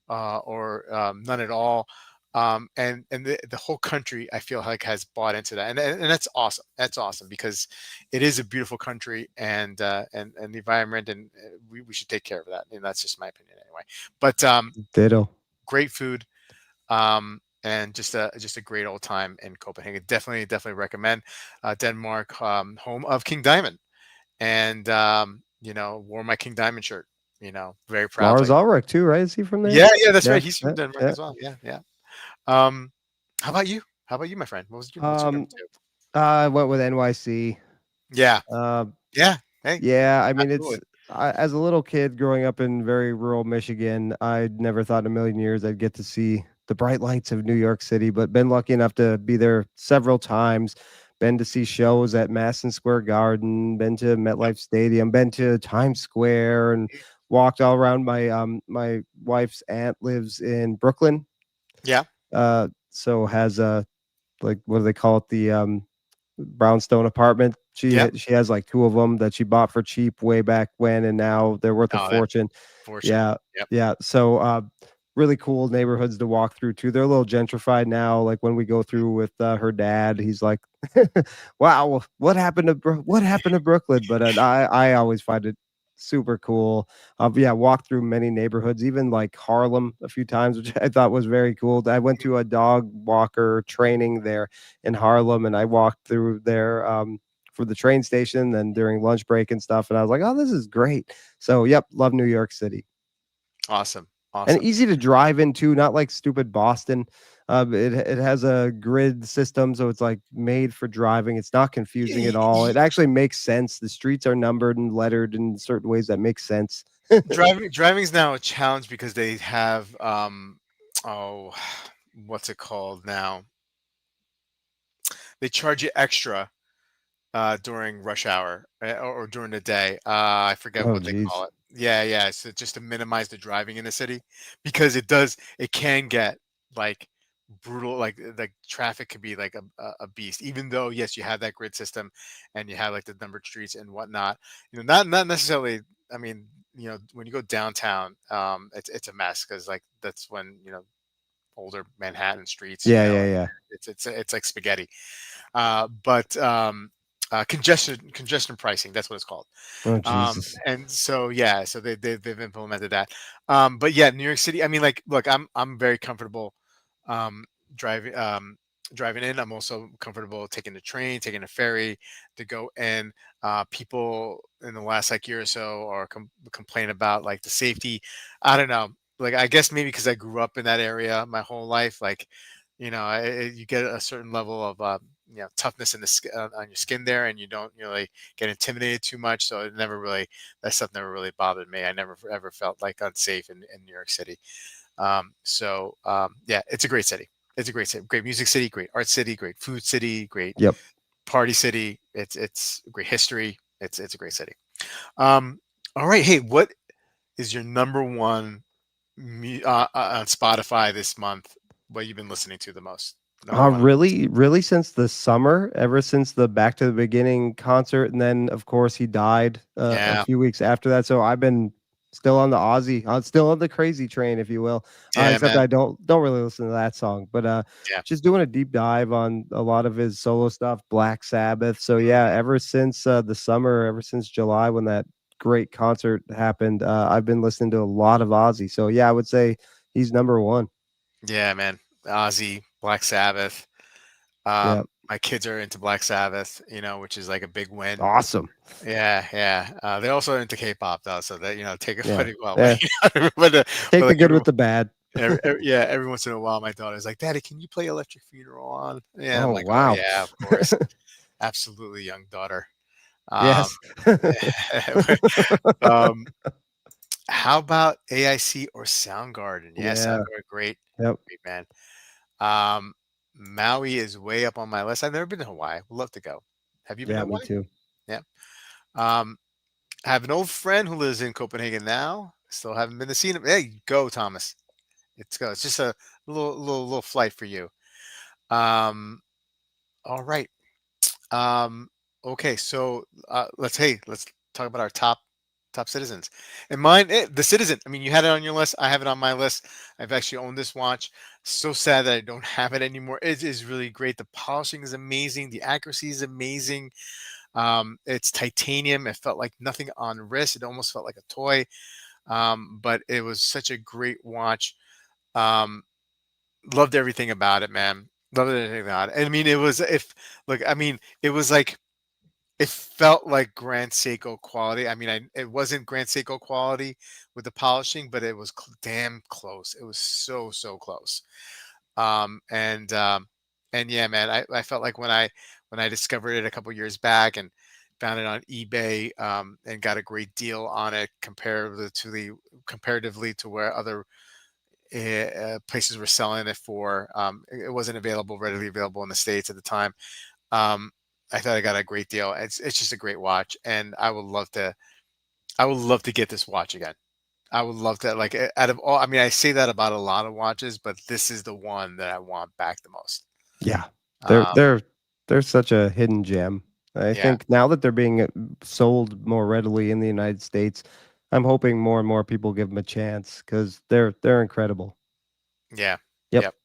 or none at all. And the whole country I feel like has bought into that, and that's awesome. That's awesome because it is a beautiful country, and the environment, and we should take care of that. And that's just my opinion anyway. But Ditto. great food, and just a great old time in Copenhagen. Definitely recommend. Denmark, home of King Diamond, and wore my King Diamond shirt. Very Lars proudly. Ulrich too, right? Is he from there? Yeah, yeah, that's Yeah. right. He's from Yeah. Denmark Yeah. as well. Yeah, yeah. Um, how about you? How about you, my friend? What's your number Um, two? I went with NYC. Yeah, Uh, yeah. Hey, yeah, I mean, absolutely. it's as a little kid growing up in very rural Michigan, I never thought in a million years I'd get to see the bright lights of New York City, but been lucky enough to be there several times. Been to see shows at Madison Square Garden, been to Yep. MetLife Stadium, been to Times Square, and walked all around. My wife's aunt lives in Brooklyn, Yeah. so has a, like, what do they call it, the brownstone apartment. Yep. She has like 2 of them that she bought for cheap way back when, and now they're worth a Oh, that's fortune. fortunate. Yeah, Yep. yeah. So, really cool neighborhoods to walk through too. They're a little gentrified now. Like when we go through with her dad, he's like, "Wow, what happened to Brooklyn?" But I always find it super cool. Yeah, walked through many neighborhoods, even like Harlem a few times, which I thought was very cool. I went to a dog walker training there in Harlem, and I walked through there for the train station and during lunch break and stuff. And I was like, "Oh, this is great." So, yep, love New York City. Awesome. And Awesome. easy to drive into, not like stupid Boston. It has a grid system, so it's like made for driving. It's not confusing Y- at all. y- It actually makes sense. The streets are numbered and lettered in certain ways that make sense. driving is now a challenge because they have oh, what's it called now? They charge you extra during rush hour, or during the day. I forget Oh, what they geez. call it. Yeah, yeah. So just to minimize the driving in the city, because it can get like brutal. Like traffic could be like a beast. Even though yes, you have that grid system, and you have like the numbered streets and whatnot. Not necessarily. I mean, when you go downtown, it's a mess because like that's when older Manhattan streets. Yeah, yeah, yeah. It's like spaghetti. But congestion pricing, that's what it's called. Oh, Jesus. And so yeah, so they've implemented that. But yeah, New York City, I mean, like, look, I'm very comfortable um driving driving in. I'm also comfortable taking the train, taking a ferry to go in. People in the last like year or so are complain about like the safety. I don't know, like, I guess maybe because I grew up in that area my whole life, like, you get a certain level of toughness on your skin there, and you don't really get intimidated too much. So that stuff never really bothered me. I never ever felt like unsafe in New York City. Yeah, it's a great city. It's a great city, great music city, great art city, great food city, great Yep. party city. It's great history. It's a great city. Um, all right. Hey, what is your number one on Spotify this month? What you've been listening to the most? Number one. Really since the summer, ever since the Back to the Beginning concert, and then of course he died a Yeah. few weeks after that. So I've been still on the Aussie, still on the crazy train, if you will. Yeah, Except man. I don't really listen to that song, but Yeah. just doing a deep dive on a lot of his solo stuff, Black Sabbath. So yeah, Mhm. ever since the summer, ever since July when that great concert happened, I've been listening to a lot of Ozzy. So yeah, I would say he's number one. Yeah, man. Ozzy, Black Sabbath. Yeah, My kids are into Black Sabbath, which is like a big win. awesome. Yeah, yeah. They're also into K-pop though, so that take it Yeah, pretty well. yeah. But, Take like the good with the bad. yeah, every once in a while, my daughter's like, "Daddy, can you play Electric Funeral on?" Yeah, I'm Oh, like, "Oh wow. yeah, of course, absolutely, young daughter." Um, Yes. um, how about AIC or Soundgarden? Yeah, Yeah. Soundgarden, great, Yep. great man. Um, Maui is way up on my list. I've never been to Hawaii. Would love to go. Have you been to Yeah, me Hawaii? too. Yeah. Um, I have an old friend who lives in Copenhagen now. Still haven't been to see him. Hey, go, Thomas. It's go. It's just a little flight for you. Um, all right. Um, okay, so let's talk about our top citizens. And mine, the Citizen. I mean, you had it on your list. I have it on my list. I've actually owned this watch. So sad that I don't have it anymore. It is really great. The polishing is amazing. The accuracy is amazing. It's titanium. It felt like nothing on wrist. It almost felt like a toy. But it was such a great watch. Um, Loved everything about it, man. Loved everything about it. And I mean, it was if look, I mean, it was like it felt like Grand Seiko quality. I mean, it wasn't Grand Seiko quality with the polishing, but it was damn close. It was so close. Um, and um, and yeah, man, I felt like when I discovered it a couple years back and found it on eBay and got a great deal on it comparatively to where other places were selling it for. It wasn't readily available in the states at the time. Um, I thought I got a great deal. It's just a great watch, and I would love to. I would love to get this watch again. I would love to like out of all. I mean, I say that about a lot of watches, but this is the one that I want back the most. Yeah. They're Um, they're they're such a hidden gem. I yeah, think now that they're being sold more readily in the United States, I'm hoping more and more people give them a chance because they're incredible. yeah, Yep. yep.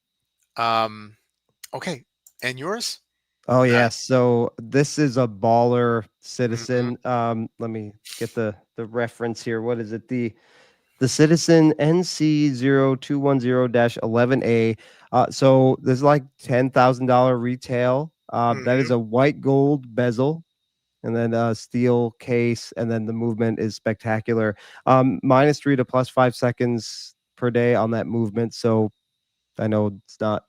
Okay, and yours? Oh Uh, yeah. So this is a baller mhm, citizen. Let me get the reference here. What is it? The Citizen NC0210-11A. So there's like $10,000 retail. That is mhm. a white gold bezel and then a steel case, and then the movement is spectacular. -3 to +5 seconds per day on that movement. So I know it's not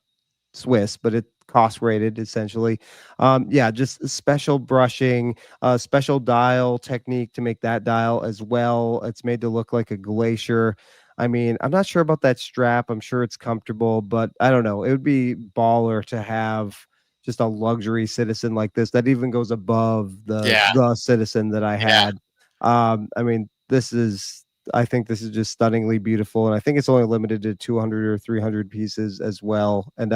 Swiss, but it cost rated essentially. Yeah, just special brushing, special dial technique to make that dial as well. It's made to look like a glacier. I mean, I'm not sure about that strap. I'm sure it's comfortable, but I don't know. It would be baller to have just a luxury citizen like this that even goes above Yeah, the citizen that I yeah, had. I mean, this is I think this is just stunningly beautiful, and I think it's only limited to 200 or 300 pieces as well. And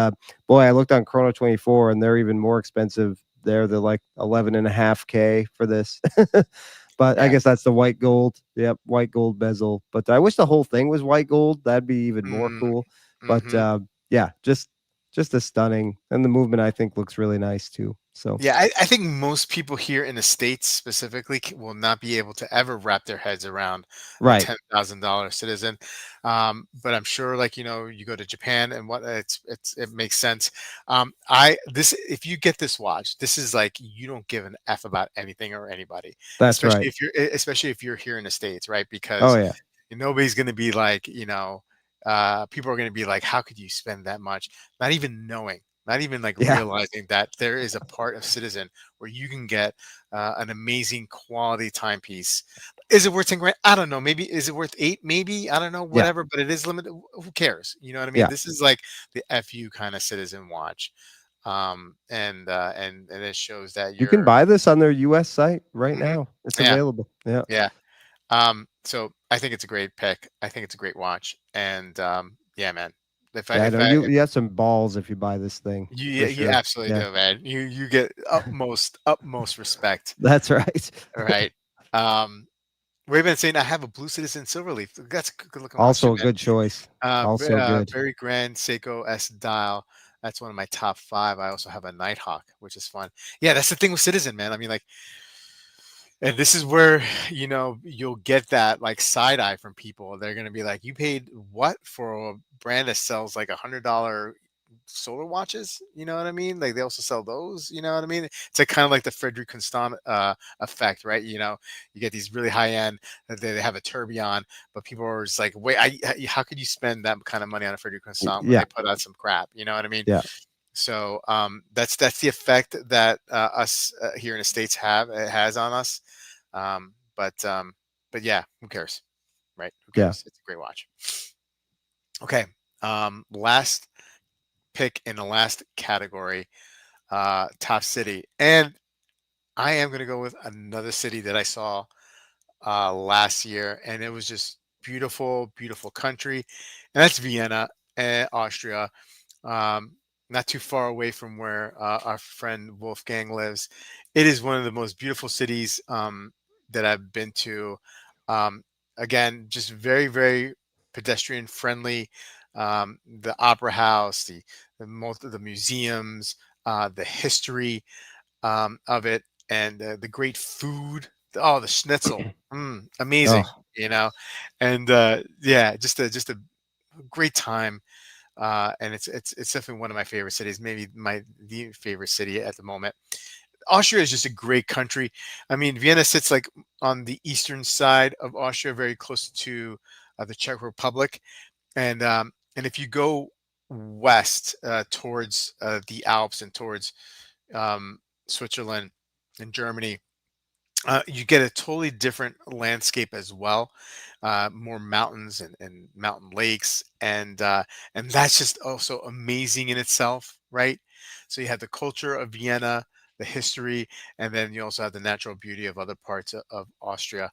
boy, I looked on Chrono 24 and they're even more expensive there. They're like 11.5K for this. But I yeah. guess that's the white gold. Yep, white gold bezel. But I wish the whole thing was white gold. That'd be even more Mm, cool. But mhm. yeah, just a stunning. And the movement I think looks really nice too. So Yeah, I think most people here in the States specifically will not be able to ever wrap their heads around a right. $10,000 citizen. But I'm sure, like, you go to Japan and it makes sense. I this if you get this watch, this is like you don't give an F about anything or anybody, That's right. especially if you're here in the States, right? Oh Because yeah. nobody's going to be like, people are going to be like, how could you spend that much? Not even knowing, not even like Yeah. realizing that there is a part of Citizen where you can get an amazing quality timepiece. Is it worth 10 grand? I don't know. Maybe is it worth 8? Maybe. I don't know, Yeah, whatever, but it is limited. Who cares? You know what I mean? yeah. This is like the FU kind of citizen watch. And it shows that You can you're buy this on their US site right mhm, now. It's yeah, available. Yeah. yeah. So I think it's a great pick. I think it's a great watch. And yeah, man. Yeah, I If know I you have some balls if you buy this thing, You for you sure. absolutely Yeah. do, man. You get utmost respect, That's right. right? Um, We've been saying I have a Blue Citizen Silverleaf. That's a good looking watch too, Also a man. good choice. Also good. Very grand Seiko S dial. That's one of my top five. I also have a Nighthawk, which is fun. Yeah, that's the thing with Citizen, man. I mean, like, and this is where you'll get that like side eye from people. They're gonna be like, "You paid what for a brand that sells like $100 solar watches?" You know what I mean? Like they also sell those. You know what I mean? It's like kind of like the Frederick Constant effect, right? You get these really high end. They have a tourbillon, but people are just like, "Wait, how could you spend that kind of money on a Frederick Constant when Yeah, they put out some crap?" You know what I mean? yeah, So that's the effect that us here in the states have it has on us. Um, but um, but yeah, who cares, right? Who yeah, cares? It's a great watch. Okay, last pick in the last category, top city, and I am going to go with another city that I saw last year, and it was just beautiful, beautiful country, and that's Vienna, Austria. um, Not too far away from where our friend Wolfgang lives. It is one of the most beautiful cities that I've been to. Um, Again, just very, very pedestrian friendly. The opera house, most of the museums, the history of it, and the great food. Oh, the schnitzel, amazing, oh, you know, and yeah, just a great time, and it's definitely one of my favorite cities, maybe my the favorite city at the moment. Austria is just a great country. I mean, Vienna sits like on the eastern side of Austria, very close to the Czech Republic, and if you go west towards the Alps and towards Switzerland and Germany, you get a totally different landscape as well, more mountains and mountain lakes, and that's just also amazing in itself, right? So you have the culture of Vienna, the history, and then you also have the natural beauty of other parts of Austria.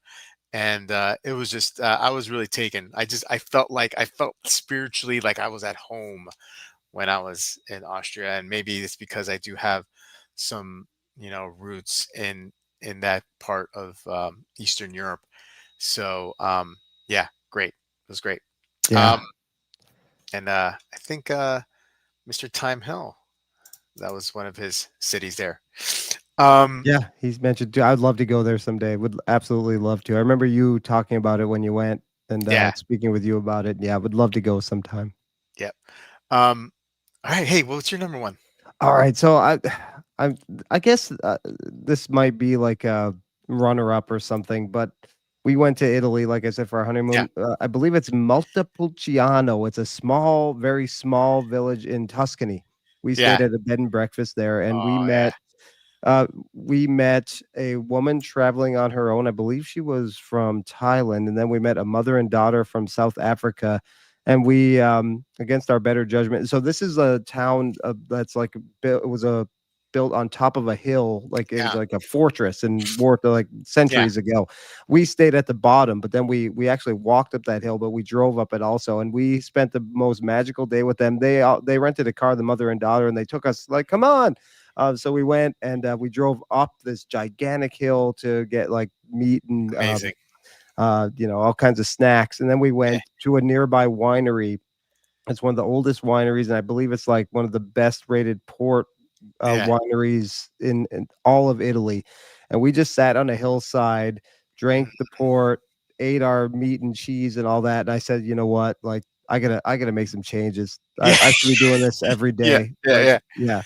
And it was just I was really taken. I felt spiritually like I was at home when I was in Austria, and maybe it's because I do have some, roots in that part of Eastern Europe. So yeah, great. It was great. Um, yeah, and I think Mr. Time Hill, that was one of his cities there. Um, yeah. He's mentioned too. I'd love to go there someday. Would absolutely love to. I remember you talking about it when you went and yeah, speaking with you about it. Yeah, would love to go sometime. yep. Um, all right. Hey, what's your number one? All right, so I I guess this might be like a runner up or something, but we went to Italy, like I said, for our Yeah, honeymoon. I believe it's Montepulciano. It's a small, very small village in Tuscany. We yeah. stayed at a bed and breakfast there, and Oh yeah, we met a woman traveling on her own. I believe she was from Thailand, and then we met a mother and daughter from South Africa, and we, against our better judgment. So this is a town that's like built. It was a built on top of a hill, like it was yeah, like a fortress and war like yeah. centuries ago. We stayed at the bottom, but then we actually walked up that hill, but we drove up it also, and we spent the most magical day with them. They rented a car, the mother and daughter, and they took us like, come on. So we went and we drove up this gigantic hill to get like meat and Amazing. all kinds of snacks, and then we Yeah, went to a nearby winery. It's one of the oldest wineries, and I believe it's like one of the best rated port yeah. wineries in all of Italy. And we just sat on a hillside, drank the port, ate our meat and cheese and all that. And I said, you know what, like I gotta make some changes. Yeah, I should be doing this every yeah, day. yeah, Like, yeah, yeah.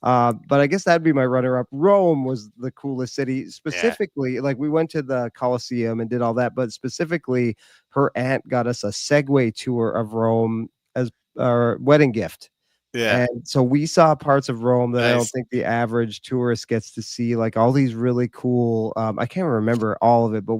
But I guess that'd be my runner up. Rome was the coolest city. yeah. Specifically, like we went to the Colosseum and did all that, but specifically, her aunt got us a Segway tour of Rome as our wedding gift. Yeah. And so we saw parts of Rome that I don't Nice. think the average tourist gets to see, like all these really cool, I can't remember all of it, but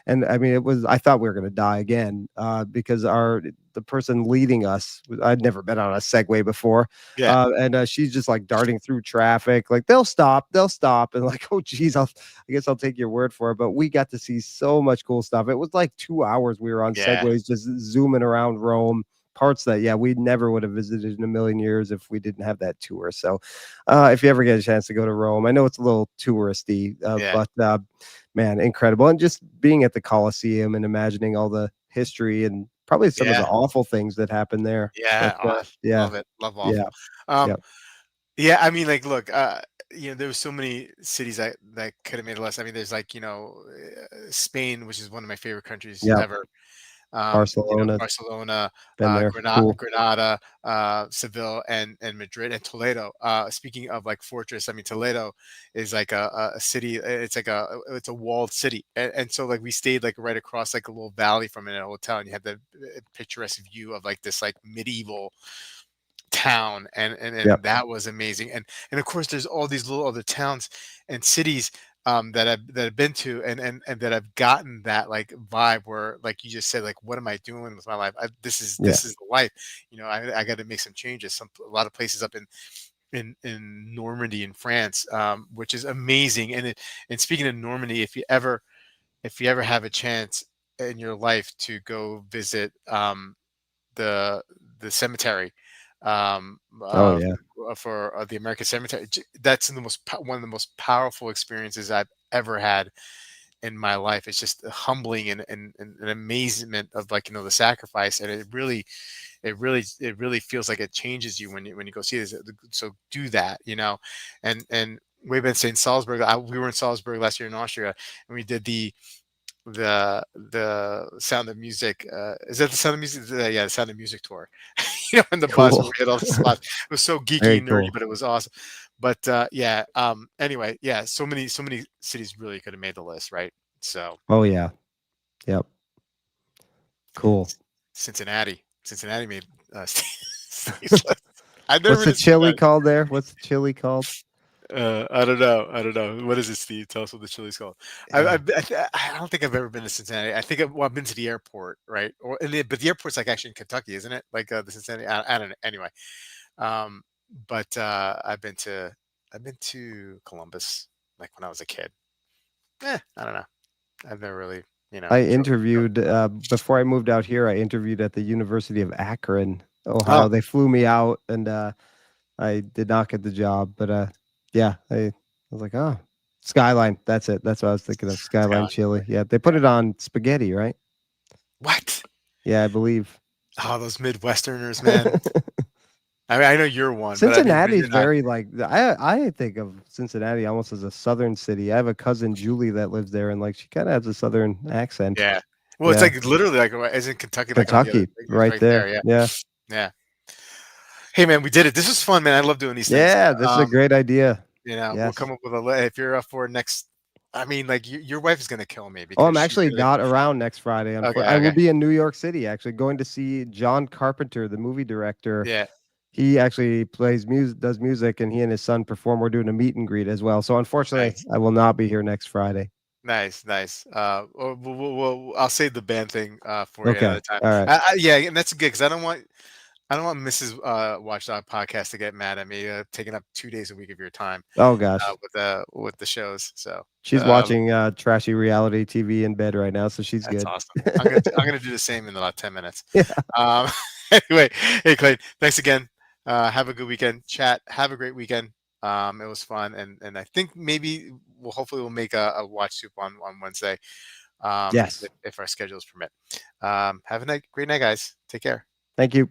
and I mean, I thought we were going to die again, because the person leading us, I'd never been on a Segway before. Yeah. And she's just like darting through traffic, like they'll stop. And like, oh, geez, I guess I'll take your word for it. But we got to see so much cool stuff. It was like 2 hours we were on Yeah. Segways just zooming around Rome, parts that we never would have visited in a million years if we didn't have that tour. So if you ever get a chance to go to Rome, I know it's a little touristy, Yeah. but man, incredible. And just being at the Colosseum and imagining all the history and probably some of the Yeah. awful things that happened there. But Yeah. Oh, yeah, love it. Love yeah, awful. Um, yeah, yeah, I mean, like, look, there was so many cities that could have made a list. I mean, there's like, Spain, which is one of my favorite countries yeah. ever. Barcelona, Barcelona, been there. Cool. Granada, Seville, and Madrid and Toledo. Speaking of like fortress, I mean Toledo is like a city. It's a walled city, and so like we stayed like right across like a little valley from it in a hotel, and you had the picturesque view of like this like medieval town, Yep. and that was amazing. And of course there's all these little other towns and cities that I've been to, and that I've gotten that like vibe where, like you just said, like what am I doing with my life? Yeah. This is the life. I got to make some changes. A lot of places up in Normandy in France, which is amazing. And speaking of Normandy, if you ever have a chance in your life to go visit the cemetery, um, Oh uh, yeah. for the American Cemetery. That's one of the most powerful experiences I've ever had in my life. It's just humbling and an amazement of, like, the sacrifice, and it really feels like it changes you when you go see this. So do that, and we've been saying Salzburg. We were in Salzburg last year in Austria, and we did the Sound of Music. Is that the Sound of Music? Yeah, the Sound of Music tour. In the bus where Cool. we hit all the spots. It was so geeky Very and nerdy, cool. but it was awesome. But yeah. Anyway, yeah. So many cities really could have made the list, right? So Oh yeah. Yep. Cool. Cincinnati made Steve's list. I've never What's been the to chili Cincinnati. called there? What's the chili called? I don't know. I don't know. What is it, Steve? Tell us what the chili's called. Yeah. I don't think I've ever been to Cincinnati. I think I've been to the airport, right? But the airport's like actually in Kentucky, isn't it? Like the Cincinnati. I don't know. Anyway, um, but I've been to Columbus, like when I was a kid. I don't know. I've never really, I drove. interviewed, before I moved out here, I interviewed at the University of Akron, Oh, Ohio. They flew me out and, I did not get the job, but, yeah, I was like, "Oh, Skyline." That's it. That's what I was thinking of, Skyline Skyline. chili. Yeah, they put Yeah. it on spaghetti, right? What? Yeah, I believe. Oh, those Midwesterners, man. I mean, I know you're one, but Cincinnati's you're not. very, like, I think of Cincinnati almost as a southern city. I have a cousin, Julie, that lives there, and, like, she kinda has a southern accent. Yeah. Well, it's Yeah. like literally like, isn't Kentucky like on the other? Kentucky, It's right right there. there. Yeah. Yeah. Yeah. Hey, man, we did it. This was fun, man. I love doing these things. Yeah, this is a great idea. We'll Yes. come up with if you're up for next. I mean, like your wife is gonna kill me Oh, because I'm she's actually gonna. not around next Friday. Okay. I will Okay. be in New York City, actually, going to see John Carpenter, the movie director. Yeah. He actually plays music, does music, and he and his son perform. We're doing a meet and greet as well. So unfortunately, Nice. I will not be here next Friday. Nice. Nice. I'll save the band thing for you Okay. another time. All right. Yeah, and that's good because I don't want Mrs. Watchdog podcast to get mad at me taking up 2 days a week of your time Oh gosh. with the shows. So She's watching trashy reality TV in bed right now, so she's that's good. awesome. I'm gonna do the same in about 10 minutes. Yeah. Um, anyway, hey Clay, thanks again. Have a good weekend. Chat. Have a great weekend. It was fun, and I think maybe we'll make a watch soup on Wednesday, Yes. if our schedules permit. Have a great night, guys. Take care. Thank you.